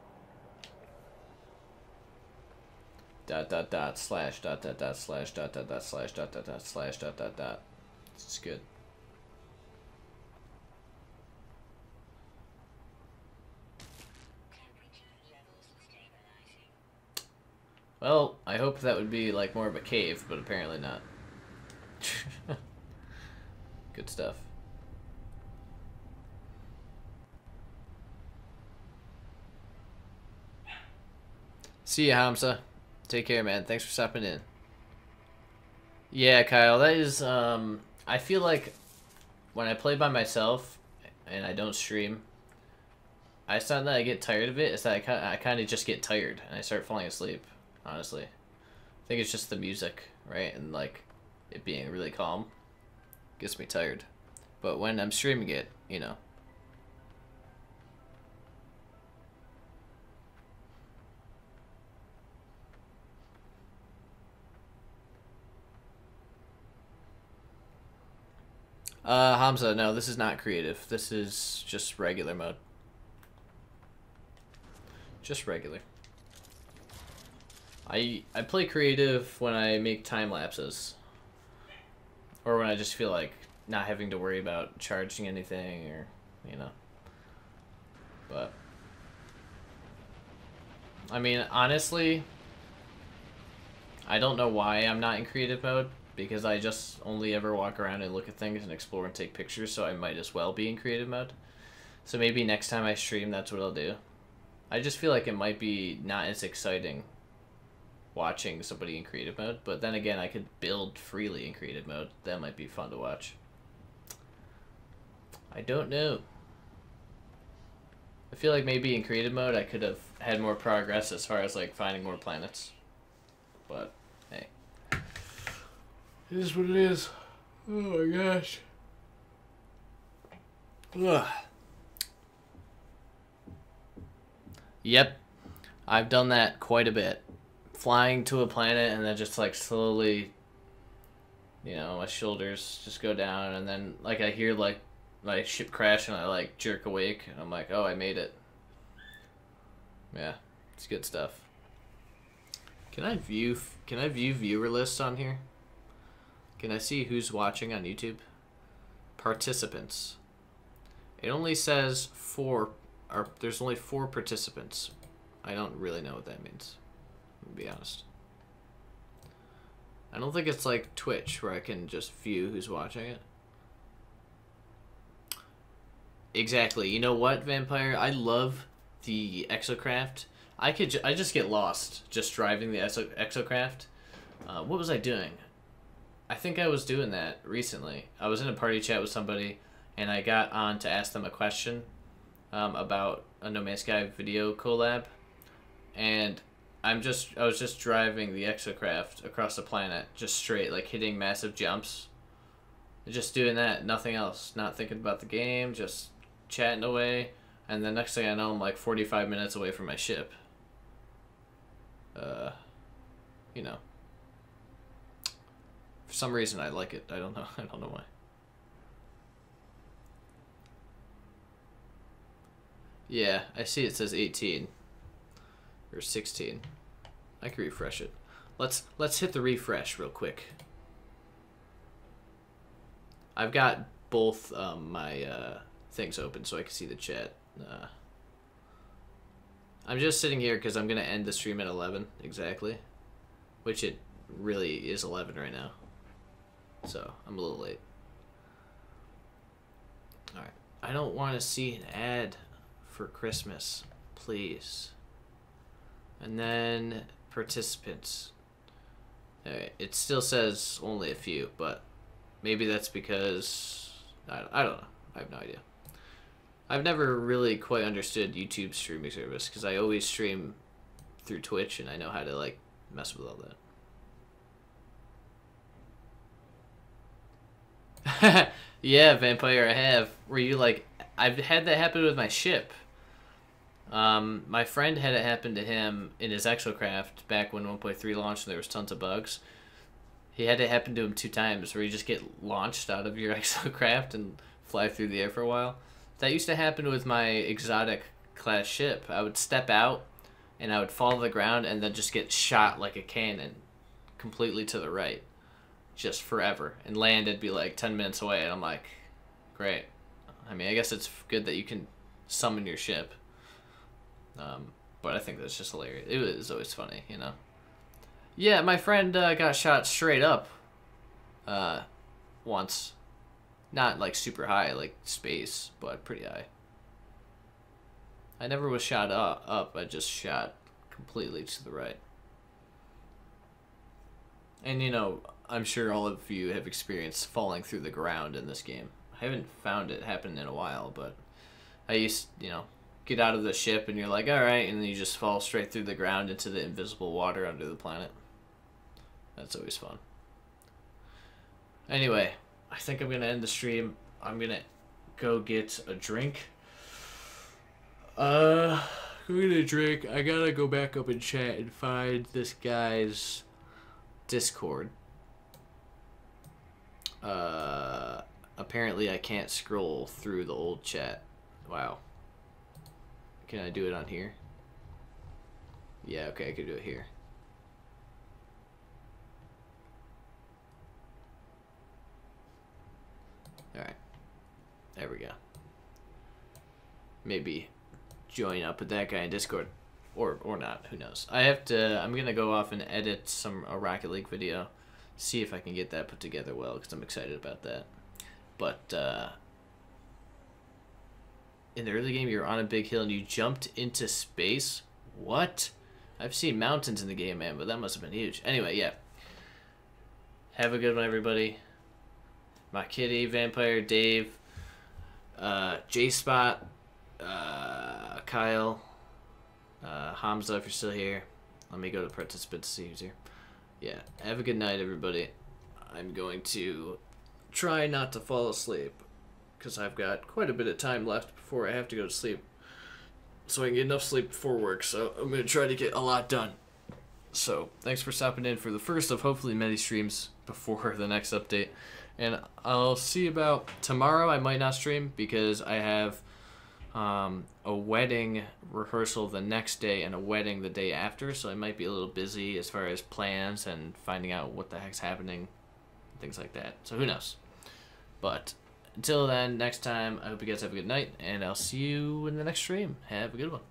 // // It's good. Well, I hope that would be like more of a cave, but apparently not. Good stuff. See ya, Hamza. Take care, man. Thanks for stopping in. Yeah, Kyle, that is, I feel like when I play by myself and I don't stream, it's not that I get tired of it, it's that I kind of just get tired and I start falling asleep, honestly. I think it's just the music, right? And, like, it being really calm gets me tired. But when I'm streaming it, you know. Hamza, no, this is not creative. This is just regular mode. Just regular. I play creative when I make time lapses. Or when I just feel like not having to worry about charging anything or, you know. But I mean, honestly, I don't know why I'm not in creative mode, because I just only ever walk around and look at things and explore and take pictures, so I might as well be in creative mode. So maybe next time I stream, that's what I'll do. I just feel like it might be not as exciting watching somebody in creative mode, but then again, I could build freely in creative mode. That might be fun to watch. I don't know. I feel like maybe in creative mode I could have had more progress as far as like finding more planets. But hey, it is what it is. Oh my gosh. Ugh. Yep, I've done that quite a bit. Flying to a planet and then just like slowly, you know, my shoulders just go down, and then like I hear like my ship crash and I like jerk awake and I'm like, oh, I made it. Yeah, it's good stuff. Can I view viewer lists on here? Can I see who's watching on YouTube? Participants. It only says 4, or there's only 4 participants. I don't really know what that means, to be honest. I don't think it's like Twitch where I can just view who's watching it. Exactly. You know what, Vampire? I love the Exocraft. I just get lost just driving the Exocraft. What was I doing? I think I was doing that recently. I was in a party chat with somebody, and I got on to ask them a question about a No Man's Sky video collab, and I was just driving the Exocraft across the planet, just straight, like hitting massive jumps. Just doing that, nothing else. Not thinking about the game, just chatting away, and the next thing I know, I'm like 45 minutes away from my ship. You know. For some reason I like it. I don't know. I don't know why. Yeah, I see it says 18 or 16. I can refresh it. Let's hit the refresh real quick. I've got both my things open so I can see the chat. I'm just sitting here because I'm gonna end the stream at 11 exactly, which it really is 11 right now. So I'm a little late. All right, I don't want to see an ad for Christmas, please. And then participants. Alright, it still says only a few, but maybe that's because I don't know. I have no idea. I've never really quite understood YouTube's streaming service because I always stream through Twitch and I know how to like mess with all that. Yeah, Vampire, I have. Were you like, I've had that happen with my ship. My friend had it happen to him in his Exocraft back when 1.3 launched and there was tons of bugs. He had it happen to him 2 times where you just get launched out of your Exocraft and fly through the air for a while. That used to happen with my exotic class ship. I would step out and I would fall to the ground and then just get shot like a cannon completely to the right. Just forever. And land, it'd be like 10 minutes away and I'm like, great. I mean, I guess it's good that you can summon your ship. But I think that's just hilarious. It was always funny, you know? Yeah, my friend got shot straight up once. Not like super high, like space, but pretty high. I never was shot up. I just shot completely to the right. And you know, I'm sure all of you have experienced falling through the ground in this game. I haven't found it happen in a while, but I used, you know, get out of the ship and you're like, alright, and then you just fall straight through the ground into the invisible water under the planet. That's always fun. Anyway, I think I'm going to end the stream. I'm going to go get a drink. Go get a drink. I got to go back up and chat and find this guy's Discord. apparently I can't scroll through the old chat. Wow. Can I do it on here? Yeah, okay, I could do it here. Alright. There we go. Maybe join up with that guy in Discord. Or not, who knows. I'm gonna go off and edit a Rocket League video. See if I can get that put together well, because I'm excited about that. But, in the early game, you were on a big hill and you jumped into space? What? I've seen mountains in the game, man, but that must have been huge. Anyway, yeah. Have a good one, everybody. My Kitty, Vampire, Dave, J-Spot, Kyle, Hamza, if you're still here. Let me go to participants to see who's here. Yeah, have a good night, everybody. I'm going to try not to fall asleep, because I've got quite a bit of time left before I have to go to sleep. So I can get enough sleep before work, so I'm going to try to get a lot done. So, thanks for stopping in for the first of hopefully many streams before the next update. And I'll see about tomorrow. I might not stream because I have a wedding rehearsal the next day and a wedding the day after. So I might be a little busy as far as plans and finding out what the heck's happening, things like that. So who knows? But until then, next time, I hope you guys have a good night, and I'll see you in the next stream. Have a good one.